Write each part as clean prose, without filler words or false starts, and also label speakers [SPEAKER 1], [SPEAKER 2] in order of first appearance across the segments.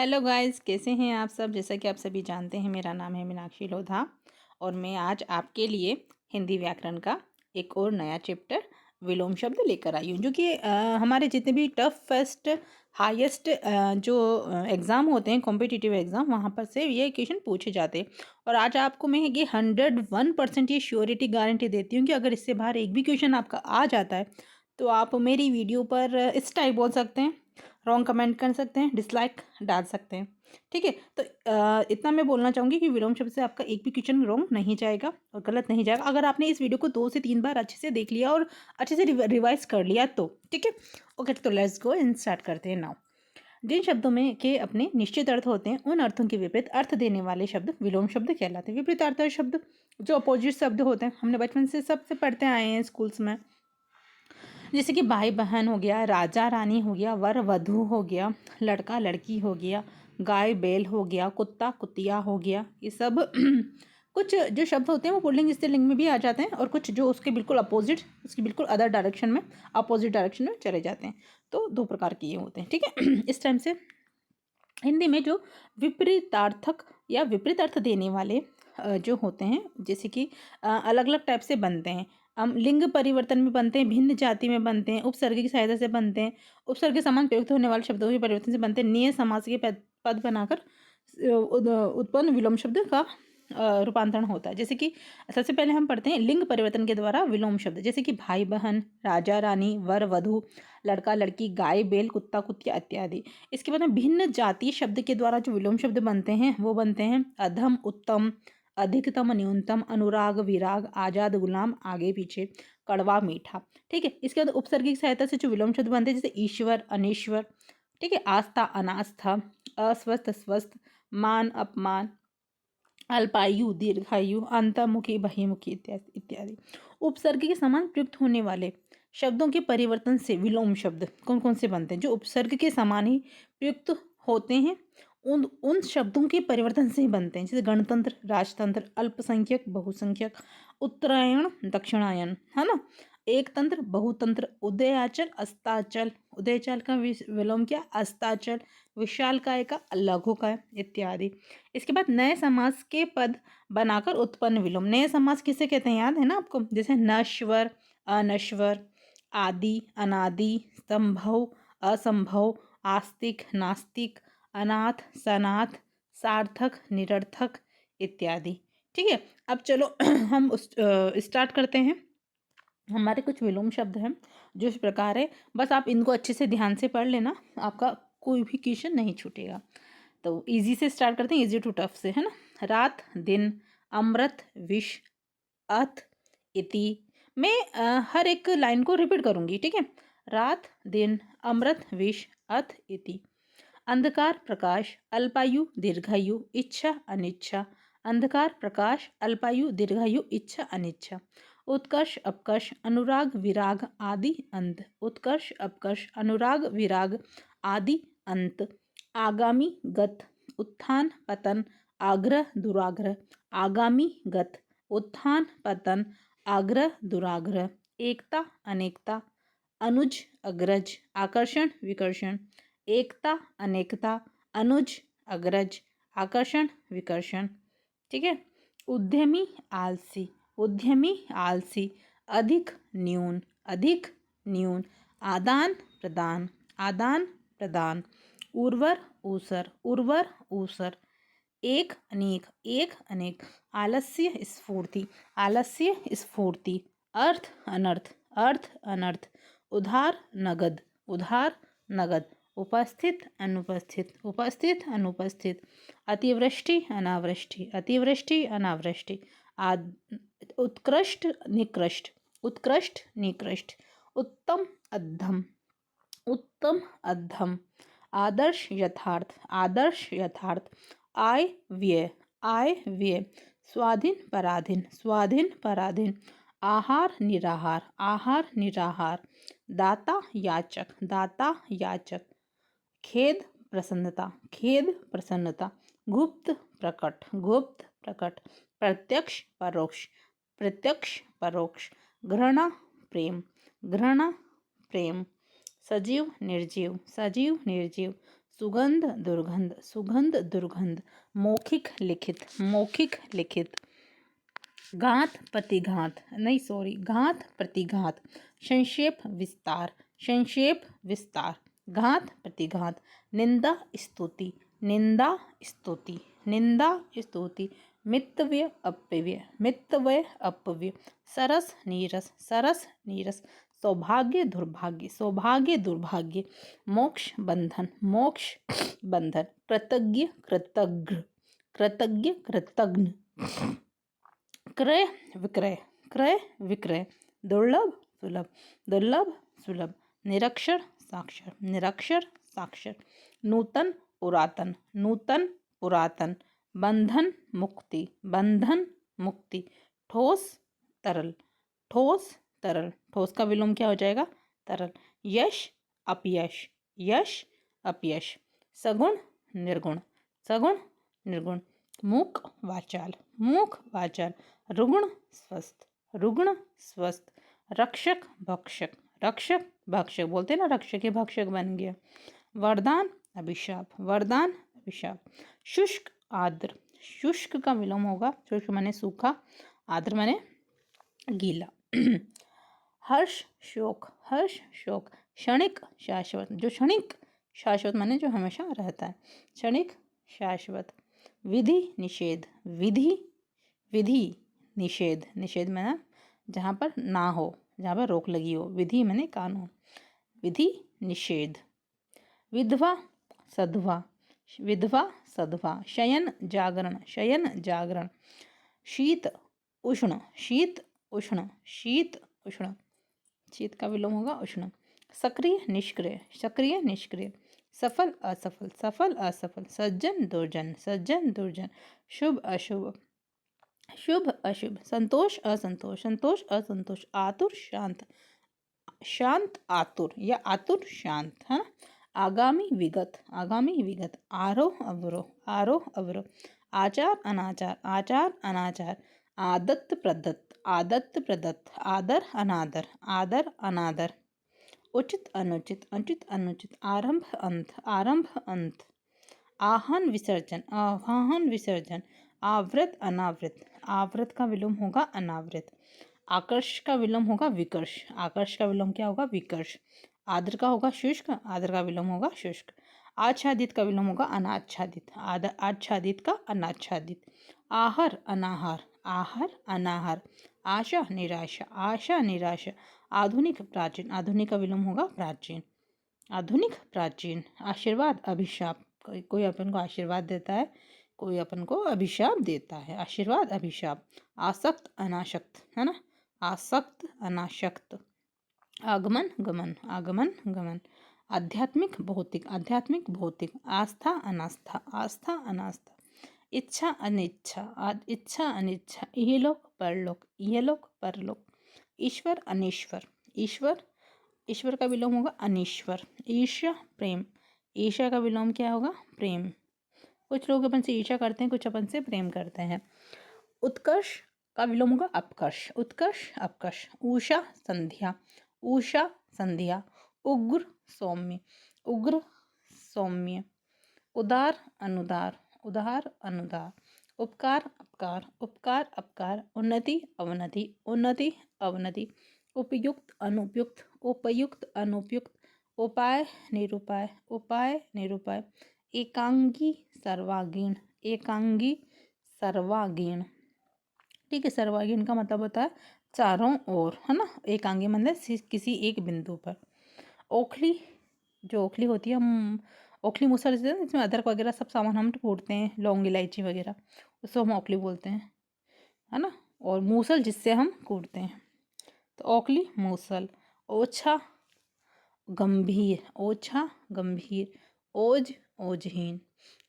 [SPEAKER 1] Hello guys, कैसे हैं आप सब। जैसा कि आप सभी जानते हैं, मेरा नाम है मीनाक्षी लोधा और मैं आज आपके लिए हिंदी व्याकरण का एक और नया चैप्टर विलोम शब्द लेकर आई हूँ, जो कि हमारे जितने भी टफेस्ट हाईएस्ट जो एग्ज़ाम होते हैं, कॉम्पिटिटिव एग्ज़ाम, वहाँ पर से ये क्वेश्चन पूछे जाते हैं। और आज आपको मैं ये 101% ये श्योरिटी गारंटी देती हूँ कि अगर इससे बाहर एक भी क्वेश्चन आपका आ जाता है तो आप मेरी वीडियो पर इस टाइप बोल सकते हैं, रॉन्ग कमेंट कर सकते हैं, डिसलाइक डाल सकते हैं। ठीक है, तो इतना मैं बोलना चाहूँगी कि विलोम शब्द से आपका एक भी क्वेश्चन रॉन्ग नहीं जाएगा और गलत नहीं जाएगा, अगर आपने इस वीडियो को 2 से 3 बार अच्छे से देख लिया और अच्छे से रिवाइज कर लिया तो। ठीक है, ओके, तो लेट्स गो एंड स्टार्ट करते हैं नाउ। जिन शब्दों में के अपने निश्चित अर्थ होते हैं, उन अर्थों के विपरीत अर्थ देने वाले शब्द विलोम शब्द कहलाते हैं। विपरीत अर्थ शब्द जो अपोजिट शब्द होते हैं, हमने बचपन से सबसे पढ़ते आए हैं स्कूल्स में, जैसे कि भाई बहन हो गया, राजा रानी हो गया, वर वधू हो गया, लड़का लड़की हो गया, गाय बैल हो गया, कुत्ता कुतिया हो गया। ये सब कुछ जो शब्द होते हैं वो पुल्लिंग स्त्रीलिंग में भी आ जाते हैं, और कुछ जो उसके बिल्कुल अपोजिट, उसकी बिल्कुल अदर डायरेक्शन में, अपोजिट डायरेक्शन में चले जाते हैं। तो दो प्रकार के ये होते हैं। ठीक है, इस टाइम से हिंदी में जो विपरीतार्थक या विपरीत अर्थ देने वाले जो होते हैं, जैसे कि अलग अलग टाइप से बनते हैं। हम लिंग परिवर्तन में बनते हैं, भिन्न जाति में बनते हैं, उपसर्ग की सहायता से बनते हैं, उपसर्ग के समान प्रयुक्त होने वाले शब्दों के परिवर्तन से बनते हैं, नियत समास के पद पद बनाकर उत्पन्न विलोम शब्द का रूपांतरण होता है। जैसे कि सबसे पहले हम पढ़ते हैं लिंग परिवर्तन के द्वारा विलोम शब्द, जैसे कि भाई बहन, राजा रानी, वर वधू, लड़का लड़की, गाय बैल, कुत्ता कुतिया इत्यादि। इसके बाद में भिन्न जातीय शब्द के द्वारा जो विलोम शब्द बनते हैं वो बनते हैं अधम उत्तम, अधिकतम न्यूनतम, अनुराग विराग, आजाद गुलाम, आगे पीछे, कड़वा मीठा। ठीक है, इसके बाद उपसर्ग की सहायता से जो विलोम शब्द बनते हैं, जैसे ईश्वर अनिश्वर, ठीक है, आस्था अनास्था, अस्वस्थ स्वस्थ, मान अपमान, अल्पायु दीर्घायु, अंतर्मुखी बहिर्मुखी इत्यादि इत्यादि। उपसर्ग के समान प्रयुक्त होने वाले शब्दों के परिवर्तन से विलोम शब्द कौन कौन से बनते हैं? जो उपसर्ग के समान ही प्रयुक्त होते हैं, उन शब्दों के परिवर्तन से ही बनते हैं, जैसे गणतंत्र, राजतंत्र, अल्पसंख्यक, बहुसंख्यक, उत्तरायण, दक्षिणायन, है ना, एक तंत्र, बहुतंत्र, उदयाचल, अस्ताचल, उदयचाल का विलोम क्या? अस्ताचल, विशालकाय का लघुकाय इत्यादि। इसके बाद नए समास के पद बनाकर उत्पन्न विलोम। नए समास किसे कहते हैं, याद है ना आपको? जैसे नश्वर, अनश्वर, आदि, अनादि, संभव, असंभव, आस्तिक, नास्तिक, अनाथ, सनाथ, सार्थक, निरर्थक इत्यादि। ठीक है, अब चलो हम स्टार्ट करते हैं। हमारे कुछ विलोम शब्द हैं जो इस प्रकार है, बस आप इनको अच्छे से ध्यान से पढ़ लेना, आपका कोई भी क्वेश्चन नहीं छूटेगा। तो इजी से स्टार्ट करते हैं, इजी टू टफ से, है ना। रात दिन, अमृत विष, अथ, इति। मैं हर एक लाइन को रिपीट करूंगी, ठीक है। रात दिन, अमृत विष, अथ, इति। अंधकार प्रकाश, अल्पायु दीर्घायु, इच्छा अनिच्छा। अंधकार प्रकाश, अल्पायु दीर्घायु, इच्छा अनिच्छा। उत्कर्ष अपकर्ष, अनुराग विराग, आदि अंत। उत्कर्ष अपकर्ष, अनुराग विराग, आदि अंत। आगामी गत, उत्थान पतन, आग्रह दुराग्रह। आगामी गत, उत्थान पतन, आग्रह दुराग्रह। एकता अनेकता, अनुज अग्रज, आकर्षण विकर्षण। एकता अनेकता, अनुज अग्रज, आकर्षण विकर्षण। ठीक है। उद्यमी आलसी, उद्यमी आलसी, अधिक न्यून, अधिक न्यून। आदान प्रदान, आदान प्रदान। उर्वर ऊसर, उर्वर ऊसर। एक अनेक, एक अनेक। आलस्य स्फूर्ति, आलस्य स्फूर्ति। अर्थ अनर्थ, अर्थ अनर्थ। उधार नगद, उधार नगद। उपस्थित अनुपस्थित, उपस्थित अनुपस्थित। अतिवृष्टि अनावृष्टि, अतिवृष्टि अनावृष्टि। आद उत्कृष्ट निकृष्ट, उत्कृष्ट निकृष्ट। उत्तम अधम, उत्तम अधम। आदर्श यथार्थ, आदर्श यथार्थ। आय व्यय, आय व्यय। स्वाधीन पराधीन, स्वाधीन पराधीन। आहार निराहार, आहार निराहार। दाता याचक, दाता याचक। खेद प्रसन्नता, खेद प्रसन्नता। गुप्त प्रकट, गुप्त प्रकट। प्रत्यक्ष परोक्ष, प्रत्यक्ष परोक्ष। घृणा प्रेम, घृणा प्रेम। सजीव निर्जीव, सजीव निर्जीव। सुगंध दुर्गंध, सुगंध दुर्गंध। मौखिक लिखित, मौखिक लिखित। घात प्रतिघात, नहीं सॉरी, घात प्रतिघात। संक्षेप विस्तार, संक्षेप विस्तार। घात प्रतिघात। निंदा स्तुति, निंदा स्तुति, निंदा स्तुति। मितव्य अपव्यय, मितव्य अपव्यय। सरस नीरस, सरस नीरस। सौभाग्य दुर्भाग्य, सौभाग्य दुर्भाग्य। मोक्ष बंधन, मोक्ष बंधन। कृतज्ञ कृतज्ञ, कृतज्ञ कृतज्ञ। क्रय विक्रय, क्रय विक्रय। दुर्लभ सुलभ, दुर्लभ सुलभ। निरक्षर साक्षर, निरक्षर साक्षर। नूतन पुरातन, नूतन पुरातन। बंधन मुक्ति, बंधन मुक्ति। ठोस तरल, ठोस तरल। ठोस का विलोम क्या हो जाएगा? तरल। यश अपयश, यश अपयश। सगुण निर्गुण, सगुण निर्गुण। मूक वाचाल, मूक वाचाल। रुग्ण स्वस्थ, रुग्ण स्वस्थ। रक्षक भक्षक, रक्षक भक्षक। बोलते हैं ना, रक्षक ही भक्षक बन गया। वरदान अभिशाप, वरदान अभिशाप। शुष्क आर्द्र, शुष्क का विलोम होगा, शुष्क माने सूखा, आर्द्र माने गीला। हर्ष शोक, हर्ष शोक। क्षणिक शाश्वत, जो क्षणिक शाश्वत माने जो हमेशा रहता है, क्षणिक शाश्वत। विधि निषेध, विधि विधि निषेध, निषेध माना जहाँ पर ना हो, जहाँ पर रोक लगी हो। विधि माने कानून, विधि निषेध। विधवा सधवा, विधवा सधवा। शयन जागरण, शयन जागरण। शीत उष्ण, शीत उष्ण, शीत उष्ण। शीत का विलोम होगा उष्ण। सक्रिय निष्क्रिय, सक्रिय निष्क्रिय। सफल असफल, सफल असफल। सज्जन दुर्जन, सज्जन दुर्जन। शुभ अशुभ, शुभ अशुभ। संतोष असंतोष, संतोष असंतोष। आतुर शांत, शांत आतुर या आतुर शांत, है ना। आगामी विगत, आगामी विगत। आरोह अवरोह, आरोह अवरोह। आचार अनाचार, आचार अनाचार। आदत प्रदत्त, आदत प्रदत्त। आदर अनादर, आदर अनादर। उचित अनुचित, अनुचित अनुचित। आरंभ अंत, आरंभ अंत। आह्वान विसर्जन, आह्वान विसर्जन। आवृत अनावृत, आवृत का विलोम होगा अनावृत। आकर्ष का विलोम होगा विकर्ष, आकर्ष का विलोम क्या होगा? विकर्ष। आर्द्र का होगा शुष्क, आर्द्र का विलोम होगा शुष्क। आच्छादित का विलोम होगा अनाच्छादित, आच्छादित का अनाच्छादित। आहर अनाहार, आहर अनाहार। आशा निराशा, आशा निराशा। आधुनिक प्राचीन, आधुनिक का विलोम होगा प्राचीन, आधुनिक प्राचीन। आशीर्वाद अभिशाप, कोई अपन को आशीर्वाद देता है, कोई अपन को अभिशाप देता है। आशीर्वाद अभिशाप। आसक्त अनासक्त, है ना, आसक्त अनासक्त। आगमन गमन, आगमन गमन। आध्यात्मिक भौतिक, आध्यात्मिक भौतिक। आस्था अनास्था, आस्था अनास्था। इच्छा अनिच्छा, इच्छा अनिच्छा। इहलोक परलोक, इहलोक परलोक। ईश्वर अनीश्वर, ईश्वर, ईश्वर का विलोम होगा अनीश्वर। ईर्ष्या प्रेम, ईर्ष्या का विलोम क्या होगा? प्रेम। कुछ लोग अपन से ईर्ष्या करते हैं, कुछ अपन से प्रेम करते हैं। उत्कर्ष का विलोम होगा अपकर्ष, उत्कर्ष अपकर्ष। उषा संध्या, उषा संध्या। उग्र सौम्य, उग्र सौम्य। उदार अनुदार, उदार अनुदार। उपकार अपकार, उपकार अपकार। उन्नति अवनति, उन्नति अवनति। उपयुक्त अनुपयुक्त, उपयुक्त अनुपयुक्त। उपाय निरुपाय, उपाय निरुपाय। एकांगी सर्वांगीण, एकांगी सर्वांगीण। ठीक है, सर्वांगीण का मतलब होता है चारों ओर, है ना। एकांगी मतलब किसी एक बिंदु पर। ओखली, जो ओखली होती है, हम ओखली मूसल देते हैं, इसमें अदरक वगैरह सब सामान हम कूटते हैं, लौंग इलायची वगैरह, उसको हम ओखली बोलते हैं, है ना। और मूसल जिससे हम कूटते हैं, तो ओखली मूसल। ओछा गंभीर, ओछा गंभीर। ओज ओजहीन,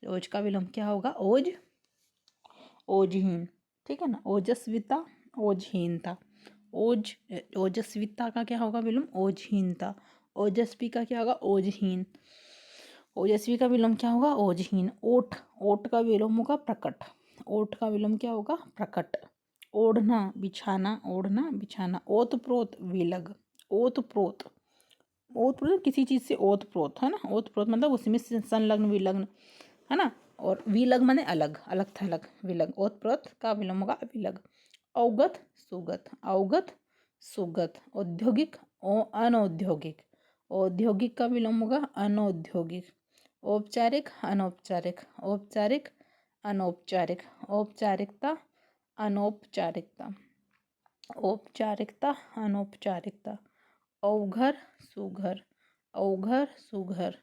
[SPEAKER 1] ओज का विलोम क्या होगा? ओज ओजहीन, ठीक है ना। ओजस्विता ओजहीनता। ओज, ओजस्विता का क्या होगा विलोम? ओजहीनता। ओजस्वी का क्या होगा? ओजहीन। ओजस्वी का विलोम क्या होगा? ओजहीन। ओठ, ओठ का विलोम होगा प्रकट, ओठ का विलोम क्या होगा? प्रकट। ओढ़ना बिछाना, ओढ़ना बिछाना। ओतप्रोत विलग, ओतप्रोत ओतप्रोत किसी चीज़ से ओतप्रोत, है ना, ओतप्रोत मतलब उसी में संलग्न विलग्न, है ना। और विलग माने अलग, अलग थलग, विलग। ओतप्रोत का विलोम होगा विलग। अवगत सुगत, अवगत सुगत। औद्योगिक अनौद्योगिक, औद्योगिक का विलोम होगा अनौद्योगिक। औपचारिक अनौपचारिक, औपचारिक अनौपचारिक। औपचारिकता अनौपचारिकता, औपचारिकता अनौपचारिकता। अवघर सुघर, अवघर सुघर।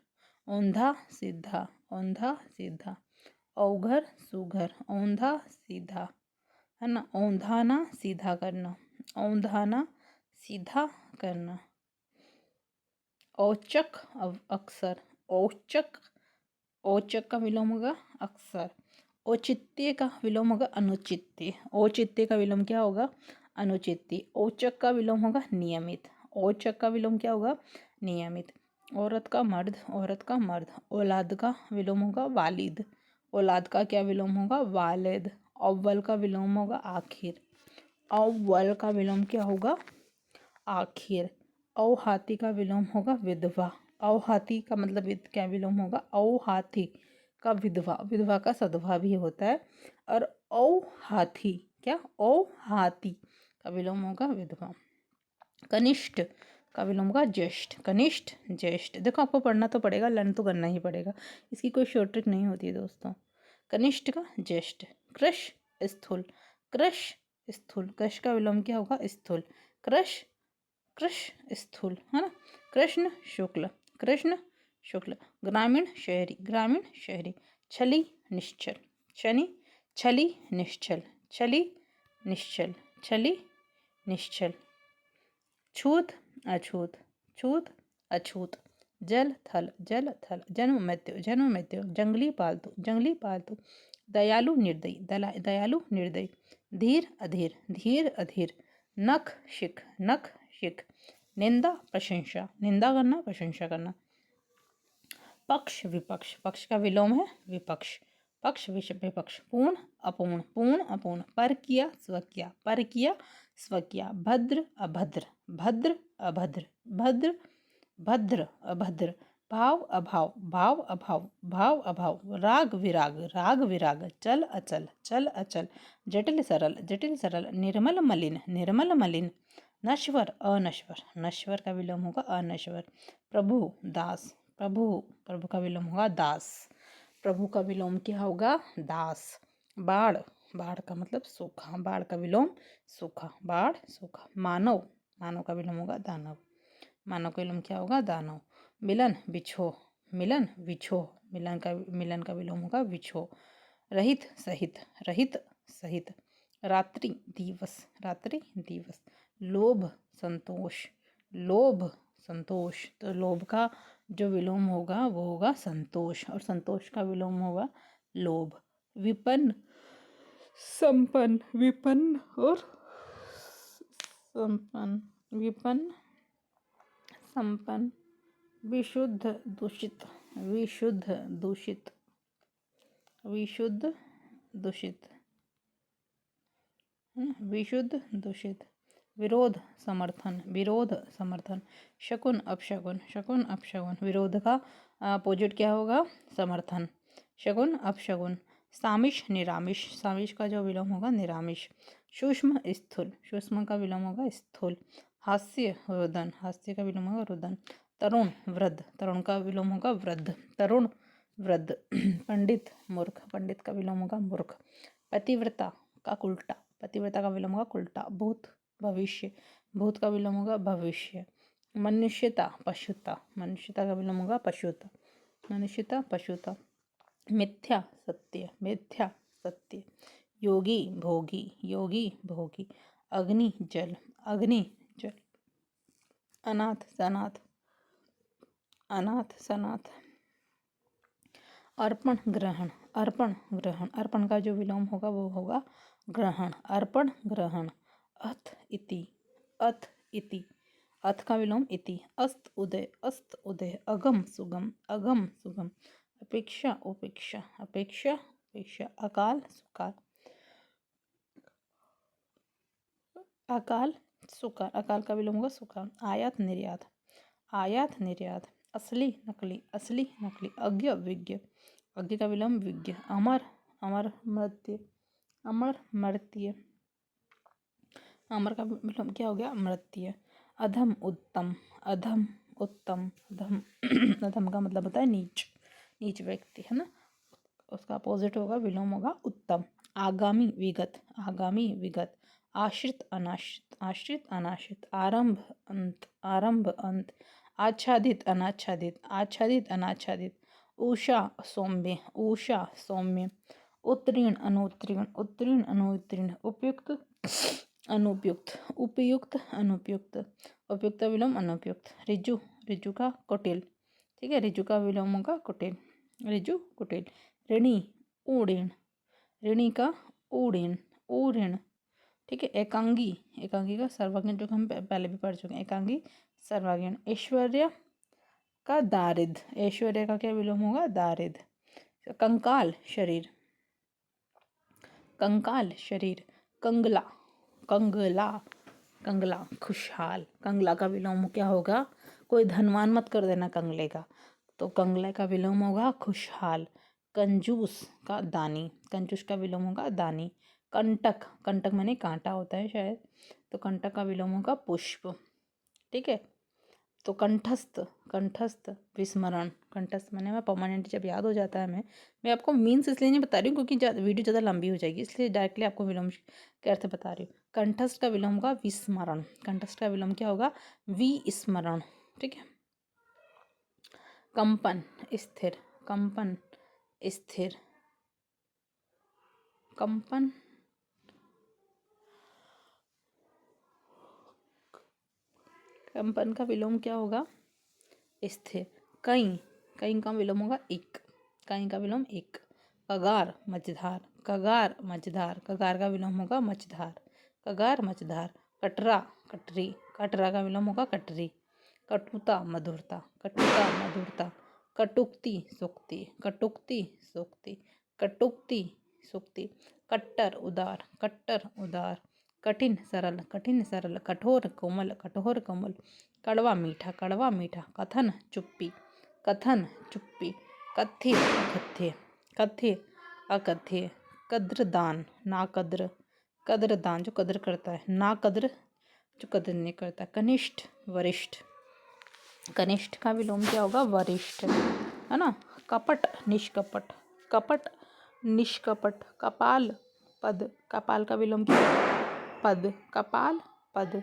[SPEAKER 1] औंधा सीधा, औंधा सीधा। अवघर सुघर, औंधा सीधा, है ना। औंधाना सीधा करना, औंधाना सीधा करना। औचक अक्सर, औचक, औचक का विलोम होगा अक्सर। औचित्य का विलोम होगा अनुचित्य, औचित्य का विलोम क्या होगा अनुचित्य। औचक का विलोम होगा नियमित, औचक का विलोम क्या होगा नियमित। औरत का मर्द, औरत का मर्द। औलाद का विलोम होगा वालिद, औलाद का क्या विलोम होगा वालिद। अव्वल का विलोम होगा आखिर, अव्वल का विलोम क्या होगा आखिर। औहाती का विलोम होगा विधवा, औहाती का मतलब क्या विलोम होगा औहाती का विधवा, विधवा का सदवा भी होता है। और औहाथी क्या औहाती का विलोम होगा विधवा। कनिष्ठ का विलोम होगा ज्येष्ठ, कनिष्ठ ज्येष्ठ। देखो आपको पढ़ना तो पड़ेगा, लर्न तो करना ही पड़ेगा, इसकी कोई शॉर्ट ट्रिक नहीं होती है दोस्तों। कनिष्ठ का ज्येष्ठ। कृश स्थूल, कृश स्थूल। कृश का विलोम क्या होगा स्थूल, कृश कृष स्थूल, है ना। कृष्ण शुक्ल, कृष्ण शुक्ल। ग्रामीण शहरी, ग्रामीण शहरी। छली निश्चल, शनि छली निश्चल, छली निश्चल, छली निश्चल। छूत अछूत, छूत अछूत। जल थल, जल थल। जन्म मृत्यु, जन्म मृत्यु। जंगली पालतू, जंगली पालतू। दयालु निर्दयी, दयालु निर्दयी। धीर अधीर, धीर अधीर। नख शिख, नख शिख। निंदा प्रशंसा, निंदा करना प्रशंसा करना। पक्ष विपक्ष, पक्ष का विलोम है विपक्ष, पक्ष विपक्ष। पूर्ण अपूर्ण, पूर्ण अपूर्ण। परकिया स्वकिया, परकिया स्वकिया। भद्र अभद्र, भद्र अभद्र, भद्र भद्र अभद्र। भाव अभाव, भाव अभाव, भाव अभाव। राग विराग, राग विराग। चल अचल, चल अचल। जटिल सरल, जटिल सरल। निर्मल मलिन, निर्मल मलिन। नश्वर अनश्वर, नश्वर का विलोम होगा अनश्वर। प्रभु दास, प्रभु, प्रभु का विलोम होगा दास, प्रभु का विलोम क्या होगा दास। बाढ़, बाढ़ का मतलब सूखा, बाढ़ का विलोम सूखा, बाढ़ सूखा। मानव, मानव का विलोम होगा दानव, मानव का विलोम क्या होगा दानव। मिलन बिछो, मिलन विछो। मिलन का विलोम होगा विछो। रहित सहित, रहित सहित। रात्रि दिवस, रात्रि दिवस। लोभ संतोष, लोभ संतोष। तो लोभ का जो विलोम होगा वो होगा संतोष, और संतोष का विलोम होगा लोभ। विपन्न संपन्न, विपन्न और संपन्न, विपन्न संपन्न। विशुद्ध दूषित, विशुद्ध दूषित, विशुद्ध दूषित, विशुद्ध दूषित। विरोध समर्थन, विरोध समर्थन। शकुन अपशकुन, शकुन अपशकुन। विरोध का अपोजिट क्या होगा समर्थन, शकुन अपशकुन। सामिश निरामिष, सामिश का जो विलोम होगा निरामिष। सूक्ष्म स्थूल, सूक्ष्म का विलोम होगा स्थूल। हास्य रुदन, हास्य का विलोम होगा रुदन। तरुण वृद्ध, तरुण का विलोम होगा वृद्ध, तरुण वृद्ध। पंडित मूर्ख, पंडित का विलोम होगा मूर्ख। पतिव्रता का उल्टा, पतिव्रता का विलोम होगा उल्टा। भूत भविष्य, भूत का विलोम होगा भविष्य। मनुष्यता पशुता, मनुष्यता का विलोम होगा पशुता, मनुष्यता पशुता। मिथ्या सत्य, मिथ्या सत्य। योगी भोगी, योगी भोगी। अग्नि जल, अग्नि जल। अनाथ सनाथ, अनाथ सनाथ। अर्पण ग्रहण, अर्पण ग्रहण। अर्पण का जो विलोम होगा वो होगा ग्रहण, अर्पण ग्रहण। अथ इति, अथ इति। अथ का विलोम इति। अस्त उदय, अस्त उदय। अगम सुगम, अगम सुगम। अपेक्षा उपेक्षा, अपेक्षा उपेक्षा। अकाल सुकाल, अकाल सुकाल। अकाल का विलोम होगा सुकाल। आयात निर्यात, आयात निर्यात, असली नकली, असली नकली, अज्ञ विज्ञ, अज्ञ का विलोम विज्ञ, अमर अमर मर्त्य, अमर मर्त्य, अमर का विलोम क्या हो गया मर्त्य, अधम उत्तम, अधम उत्तम, अधम अधम का मतलब होता है नीच, नीच व्यक्ति है ना, उसका अपोजिट होगा विलोम होगा उत्तम, आगामी विगत, आगामी विगत, आश्रित अनाश्रित, आश्रित अनाश्रित, आरंभ अंत, आरंभ अंत, आच्छादित अनाच्छादित, आच्छादित अनाच्छादित, उषा सौम्य, उषा सौम्य, उत्तीर्ण अनुत्तीर्ण, उत्तीर्ण अनुत्तीर्ण, उपयुक्त अनुपयुक्त, उपयुक्त अनुपयुक्त, उपयुक्त विलोम अनुपयुक्त, ऋजु, ऋजु का कुटिल, ठीक है, ऋजु का विलोम होगा कुटिल, ऋजु कुटिल, ऋणी ऊऋण, ऋणी का ऊऋण, ऊऋण, ठीक है, एकांगी, एकांगी का सर्वज्ञ जो हम पहले भी पढ़ चुके हैं, एकांगी सर्वज्ञ, ऐश्वर्य का दारिद, ऐश्वर्य का क्या विलोम होगा दारिद, कंकाल शरीर, कंकाल शरीर, कंगला, कंगला, कंगला खुशहाल, कंगला का विलोम क्या होगा, कोई धनवान मत कर देना कंगले का, तो कंगले का विलोम होगा खुशहाल, कंजूस का दानी, कंजूस का विलोम होगा दानी, कंटक, कंटक माने कांटा होता है शायद, तो कंटक का विलोम होगा पुष्प, ठीक है, तो कंठस्थ, कंठस्थ, विस्मरण, कंठस्थ माने मैं परमानेंट जब याद हो जाता है मैं आपको मीन्स इसलिए नहीं बता रही हूँ क्योंकि वीडियो ज़्यादा लंबी हो जाएगी, इसलिए डायरेक्टली आपको विलोम के अर्थ बता रही हूँ। कंठस्थ का विलोम होगा विस्मरण, कंठस्थ का विलोम क्या होगा विस्मरण, ठीक है, कंपन स्थिर, कंपन स्थिर, कंपन कंपन का विलोम क्या होगा स्थिर, कई, कई का विलोम होगा एक, कई का विलोम एक, कगार मझधार, कगार मझधार, कगार का विलोम होगा मझधार, कगार मझधार, कटरा कटरी, कटरा का विलोम होगा कटरी, कटुता मधुरता, कटुता मधुरता, कटुक्ति सूक्ति, कटुक्ति सूक्ति, कटुक्ति सूक्ति, कट्टर उदार, कट्टर उदार, कठिन सरल, कठिन सरल, कठोर कोमल, कठोर कोमल, कड़वा मीठा, कड़वा मीठा, कथन चुप्पी, कथन चुप्पी, कथ्य अकथ्य, कथ्य अकथ्य, कद्रदान ना कद्र, कद्रदान जो कद्र करता है, ना कद्र जो कद्र नहीं करता, कनिष्ठ वरिष्ठ, कनिष्ठ का विलोम क्या होगा वरिष्ठ, है ना, कपट निष्कपट, कपट निष्कपट, कपाल पद, कपाल का विलोम क्या होगा पद, कपाल पद,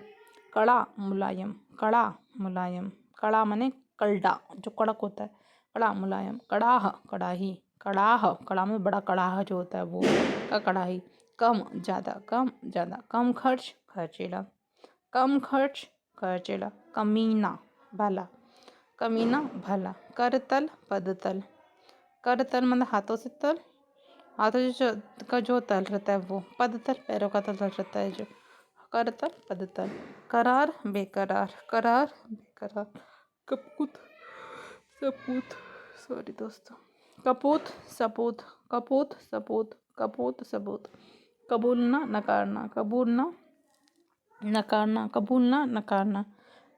[SPEAKER 1] कड़ा मुलायम, कड़ा मुलायम, कड़ा माने कलडा जो कड़क होता है, कड़ा मुलायम, कड़ाह कड़ाही, कड़ाह कड़ा में बड़ा कड़ाह जो होता है वो का कड़ाही, कम ज़्यादा, कम ज़्यादा, कम खर्च खर्चेला, कम खर्च खर्चेला, कमीना भला, कमीना भला, करतल पदतल, करतल मतलब हाथों से तल, हाथों से का जो तल रहता है वो, पदतल पैरों का तल रहता है जो, करतल पदतल, करार बेकरार, करार बेकरार, कपूत सपूत, सॉरी दोस्तों, कपूत सपूत, कपूत सपूत, कपूत सबूत, कबूलना नकारना, कबूलना नकारना, कबूलना नकारना,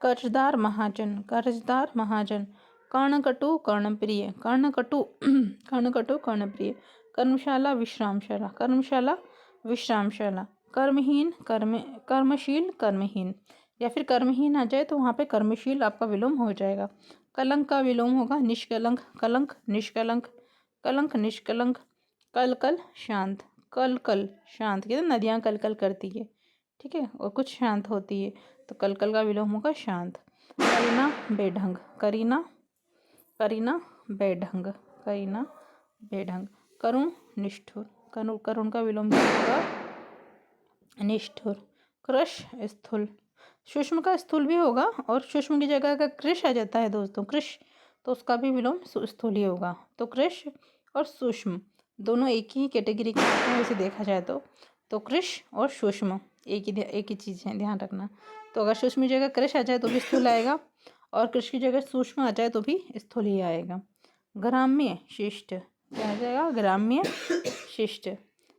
[SPEAKER 1] कर्जदार महाजन, कर्जदार महाजन, कर्णकटु कर्णप्रिय, कर्णकटु कर्णकटु कर्णप्रिय, कर्मशाला विश्रामशाला, कर्मशाला विश्रामशाला, कर्महीन कर्मशील कर्महीन, या फिर कर्महीन आ जाए तो वहाँ पे कर्मशील आपका विलोम हो जाएगा, कलंक का विलोम होगा निष्कलंक, कलंक निष्कलंक, कलंक निष्कलंक, कल कल शांत, कल कल शांत, कहते नदियाँ कल कल करती है, ठीक है, और कुछ शांत होती है, तो कल कल का विलोम होगा शांत, करीना बेढंग, करीना करीना बेढंग, करीना बेढंग, करुण निष्ठुर, करुण का विलोम क्या होगा निष्ठुर, कृश स्थूल, सूक्ष्म का स्थूल भी होगा और सूक्ष्म की जगह अगर कृश आ जाता है दोस्तों कृश, तो उसका भी विलोम स्थूल ही होगा, तो कृश और सूक्ष्म दोनों एक ही कैटेगरी के होते हैं वैसे देखा जाए तो कृश और सूक्ष्म एक ही चीज़ है, ध्यान रखना, तो अगर सूक्ष्म की जगह कृश आ जाए तो भी स्थूल आएगा और कृश की जगह सूक्ष्म आ जाए तो भी स्थूल ही आएगा, ग्राम्य शिष्ट क्या आ जाएगा ग्राम्य शिष्ट,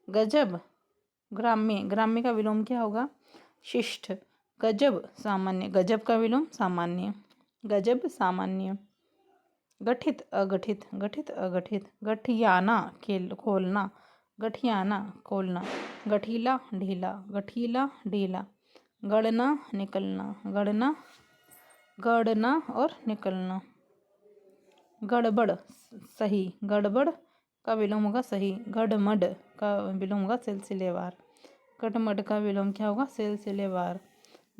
[SPEAKER 1] गजब ग्राम्य, ग्राम्य का विलोम क्या होगा शिष्ट, गजब सामान्य, गजब का विलोम सामान्य, गजब सामान्य। गठित अगठित, गठित अगठित, गठियाना खेल खोलना, गठियाना खोलना, गठीला ढीला, गठीला ढीला, गड़ना निकलना, गड़ना गड़ना और निकलना, गड़बड़ सही, गड़बड़ का विलोम होगा सही, गड़मड का विलोम होगा सिलसिलेवार, गड़मड का विलोम क्या होगा सिलसिलेवार,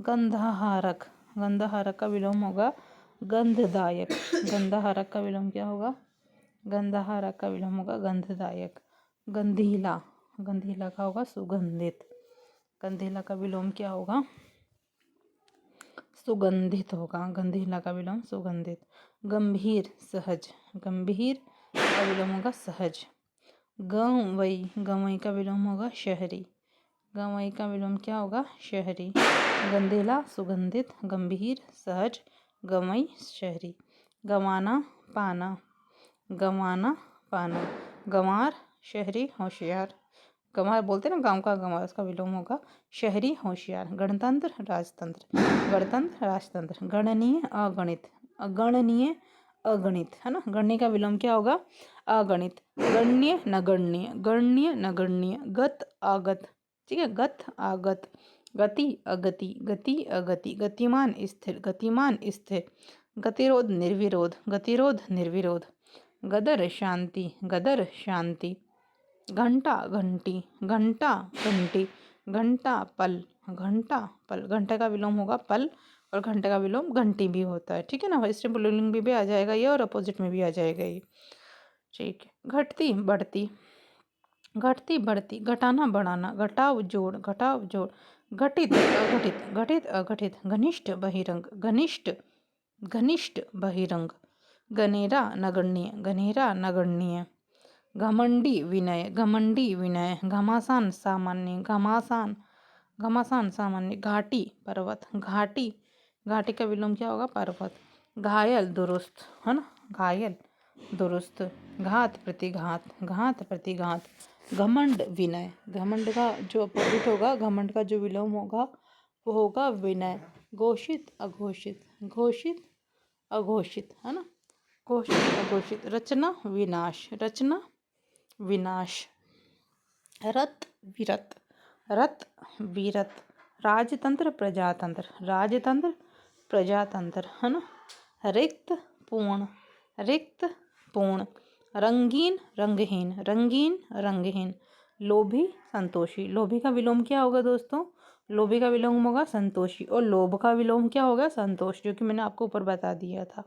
[SPEAKER 1] गंधहारक, गंधहारक का विलोम होगा गंधदायक, गंधहारक का विलोम क्या होगा गंधहारक का विलोम होगा गंधदायक, गंधीला, गंधीला का होगा सुगंधित, गंधीला का विलोम क्या होगा सुगंधित होगा, गंधीला का विलोम सुगंधित, गंभीर सहज, गंभीर का विलोम होगा सहज, गंवई, गंवई का विलोम होगा शहरी, गंवई का विलोम क्या होगा शहरी, गंधीला सुगंधित, गंभीर सहज, गंवई शहरी, गंवाना पाना, गंवाना पाना, गंवार शहरी होशियार, गंवार बोलते ना गांव का गंवार, उसका विलोम होगा शहरी होशियार, गणतंत्र राजतंत्र, गणतंत्र राजतंत्र, गणनीय अगणित, अगणनीय अगणित है ना, गणनीय का विलोम क्या होगा अगणित, गण्य नगण्य, गण्य नगण्य, गत आगत, ठीक है गत आगत, गति अगति, गति अगति, गतिमान स्थिर, गतिमान स्थिर, गतिरोध निर्विरोध, गतिरोध निर्विरोध, गदर शांति, गदर शांति, घंटा घंटी, घंटा घंटी, घंटा पल, घंटा पल, घंटे का विलोम होगा पल और घंटे का विलोम घंटी भी होता है, ठीक है ना, इसमें पुल्लिंग भी आ जाएगा ये और अपोजिट में भी आ जाएगा ये, ठीक है। घटती बढ़ती, घटती बढ़ती, घटाना बढ़ाना, घटाव जोड़, घटाव जोड़, घटित अघटित, घटित अघटित, घनिष्ठ बहिरंग, घनिष्ठ घनिष्ठ बहिरंग, गनेरा नगण्य, गनेरा नगण्य, घमंडी विनय, घमंडी विनय, घमासान सामान्य, घमासान घमासान सामान्य, घाटी पर्वत, घाटी घाटी का विलोम क्या होगा पर्वत, घायल दुरुस्त है ना, घायल दुरुस्त, घात प्रतिघात, घात प्रतिघात, घमंड विनय, घमंड का जो अपोजिट होगा घमंड का जो विलोम होगा वो होगा विनय, घोषित अघोषित, घोषित अघोषित है ना, घोषित अघोषित, रचना विनाश, रचना विनाश, रत विरत, रत विरत, राजतंत्र प्रजातंत्र, राजतंत्र प्रजातंत्र है ना, रिक्त पूर्ण, रिक्त पूर्ण, रंगीन रंगहीन, रंगीन रंगहीन, लोभी संतोषी, लोभी का विलोम क्या होगा दोस्तों लोभी का विलोम होगा संतोषी और लोभ का विलोम क्या होगा संतोष, जो कि मैंने आपको ऊपर बता दिया था।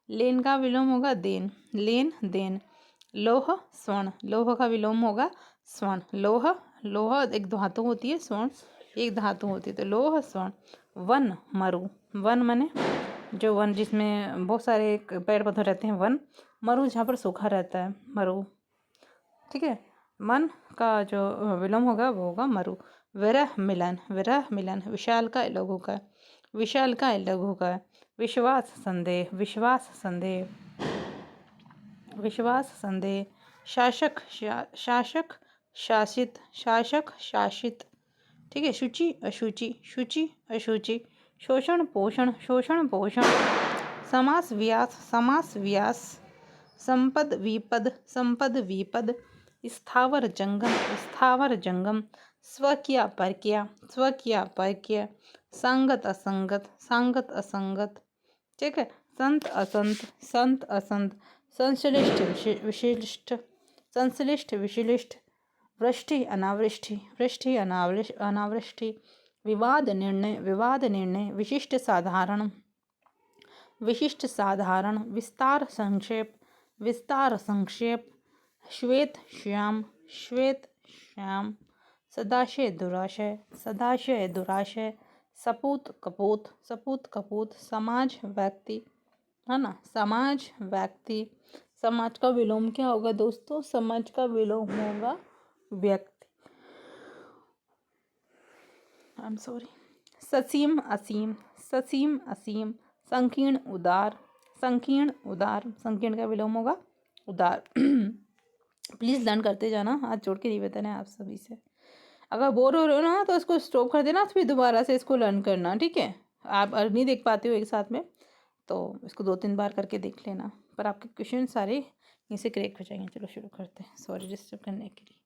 [SPEAKER 1] लेन का विलोम होगा देन, लेन देन, लोह स्वर्ण, लोह का विलोम होगा स्वर्ण, लोह लोह एक धातु होती है, स्वर्ण एक धातु होती है, तो लोह स्वर्ण, वन मरु, वन माने जो वन जिसमें बहुत सारे पेड़ पौधे रहते हैं, वन, मरु जहाँ पर सूखा रहता है मरु, ठीक है, मन का जो विलोम होगा वो होगा मरु, विरह मिलन, विरह मिलन, विशाल का लघु का, विशाल का लघु का, विश्वास संदेह, विश्वास संदेह, विश्वास संदेह, शासक शासक शासित, शासक शासित, ठीक है, शुचि अशुचि, शुचि अशुचि, शोषण पोषण, शोषण पोषण, समास व्यास, समास व्यास, संपद विपद, संपद विपद, स्थावर जंगम, स्थावर जंगम, स्वकीय परकीय, स्वकीय परकीय, संगत असंगत, संगत असंगत, ठीक है, संत असंत, संत असंत, संश्लिष्ट विशिष्ट, संश्लिष्ट विशिष्ट, वृष्टि अनावृष्टि, वृष्टि अनावृष्टि, विवाद निर्णय, विवाद निर्णय, विशिष्ट साधारण, विशिष्ट साधारण, विस्तार संक्षेप, विस्तार संक्षेप, श्वेत श्याम, श्वेत श्याम, सदाशय दुराशय, सदाशय दुराशय, सपूत कपूत, सपूत कपूत, समाज व्यक्ति है ना, समाज व्यक्ति, समाज का विलोम क्या होगा दोस्तों समाज का विलोम होगा व्यक्ति, आई एम सॉरी, ससीम असीम, ससीम असीम, संकीर्ण उदार, संकीर्ण उदार, संकीर्ण का विलोम होगा उदार। प्लीज़ लर्न करते जाना, हाथ जोड़ के निवेदन है आप सभी से, अगर बोर हो रहे हो ना तो इसको स्टॉप कर देना, फिर दोबारा से इसको लर्न करना, ठीक है, आप नहीं देख पाते हो एक साथ में तो इसको 2-3 बार करके देख लेना, पर आपके क्वेश्चन सारे यहीं से करेक्ट हो जाएंगे। चलो शुरू करते हैं, सॉरी डिस्टर्ब करने के लिए।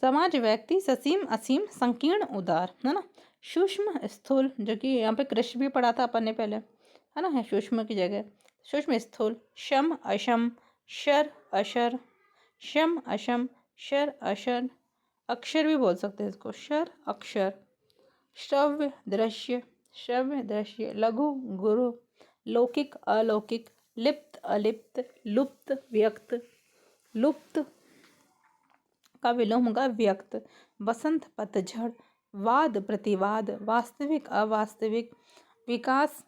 [SPEAKER 1] समाज व्यक्ति ससीम असीम संकीर्ण उदार, है ना। सूक्ष्म स्थूल, जो कि यहाँ पे कृष्ण भी पढ़ा था अपन ने पहले, है ना, है सूक्ष्म की जगह सूक्ष्म स्थूल। शम अशम शर अशर, शम अशम शर अशर, अक्षर भी बोल सकते हैं इसको, शर अक्षर। श्रव्य दृश्य, श्रव्य दृश्य। लघु गुरु, लौकिक अलौकिक, लिप्त अलिप्त, लुप्त व्यक्त, लुप्त का विलोम होगा व्यक्त। वसंत पतझड़, वाद प्रतिवाद, वास्तविक अवास्तविक, विकास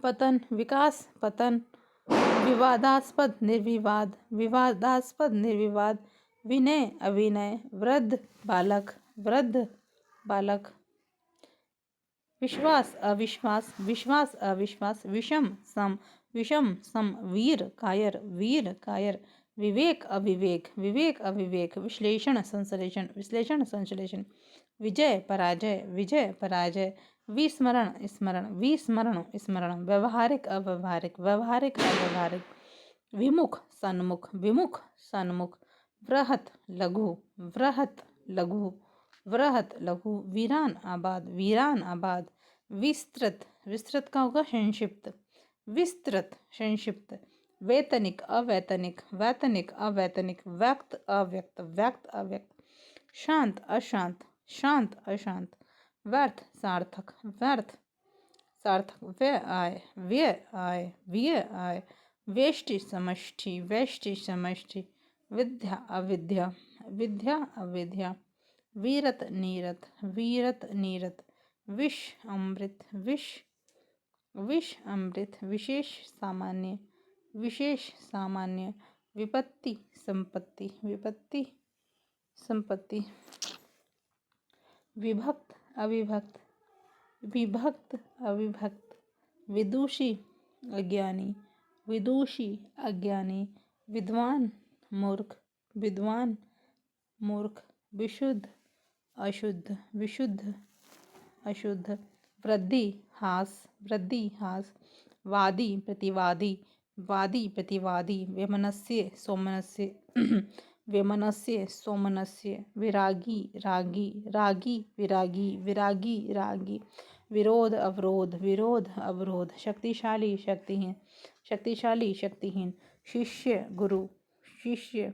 [SPEAKER 1] पतन, विकास पतन, विवादास्पद निर्विवाद, विवादास्पद निर्विवाद, विनय अविनय, वृद्ध बालक, वृद्ध बालक, विश्वास अविश्वास, विश्वास अविश्वास, विषम सम, वीर कायर, वीर कायर, विवेक अविवेक, विवेक अविवेक, विश्लेषण संश्लेषण, विश्लेषण संश्लेषण, विजय पराजय, विजय पराजय, विस्मरण स्मरण, विस्मरण स्मरण, व्यवहारिक अव्यवहारिक, व्यवहारिक अव्यवहारिक, विमुख सन्मुख, विमुख सन्मुख, वृहत लघु, वृहत लघु, वृहत लघु, वीरान आबाद, वीरान आबाद, विस्तृत, विस्तृत का होगा संक्षिप्त, विस्तृत संक्षिप्त, वेतनिक अवैतनिक, वैतनिक अवैतनिक, व्यक्त अव्यक्त, व्यक्त अव्यक्त, शांत अशांत, शांत अशांत, व्यर्थ सार्थक, व्यर्थ सार्थक, व्यय आय, व्यय आय, व्यय आय, वेष्टि समष्टि, वेष्टि समष्टि, विद्या अविद्या, विद्या अविद्या, वीरत नीरत, वीरत नीरत, विष अमृत, विष विष अमृत, विशेष सामान्य, विशेष सामान्य, विपत्ति संपत्ति, विपत्ति संपत्ति, विभक्त अविभक्त, विभक्त अविभक्त, विदुषी अज्ञानी, विदुषी अज्ञानी, विद्वान मूर्ख, विद्वान मूर्ख, विशुद्ध अशुद्ध, विशुद्ध अशुद्ध, वृद्धि हास, वृद्धि हास, वादी प्रतिवादी, वादी प्रतिवादी, वैमनस्य सोमनस्य वैमनस्य सोमनस्य, विरागी रागी, रागी विरागी, विरागी रागी, विरोध अवरोध, विरोध अवरोध, शक्तिशाली शक्तिहीन, शक्तिशाली शक्तिहीन, शिष्य गुरु, शिष्य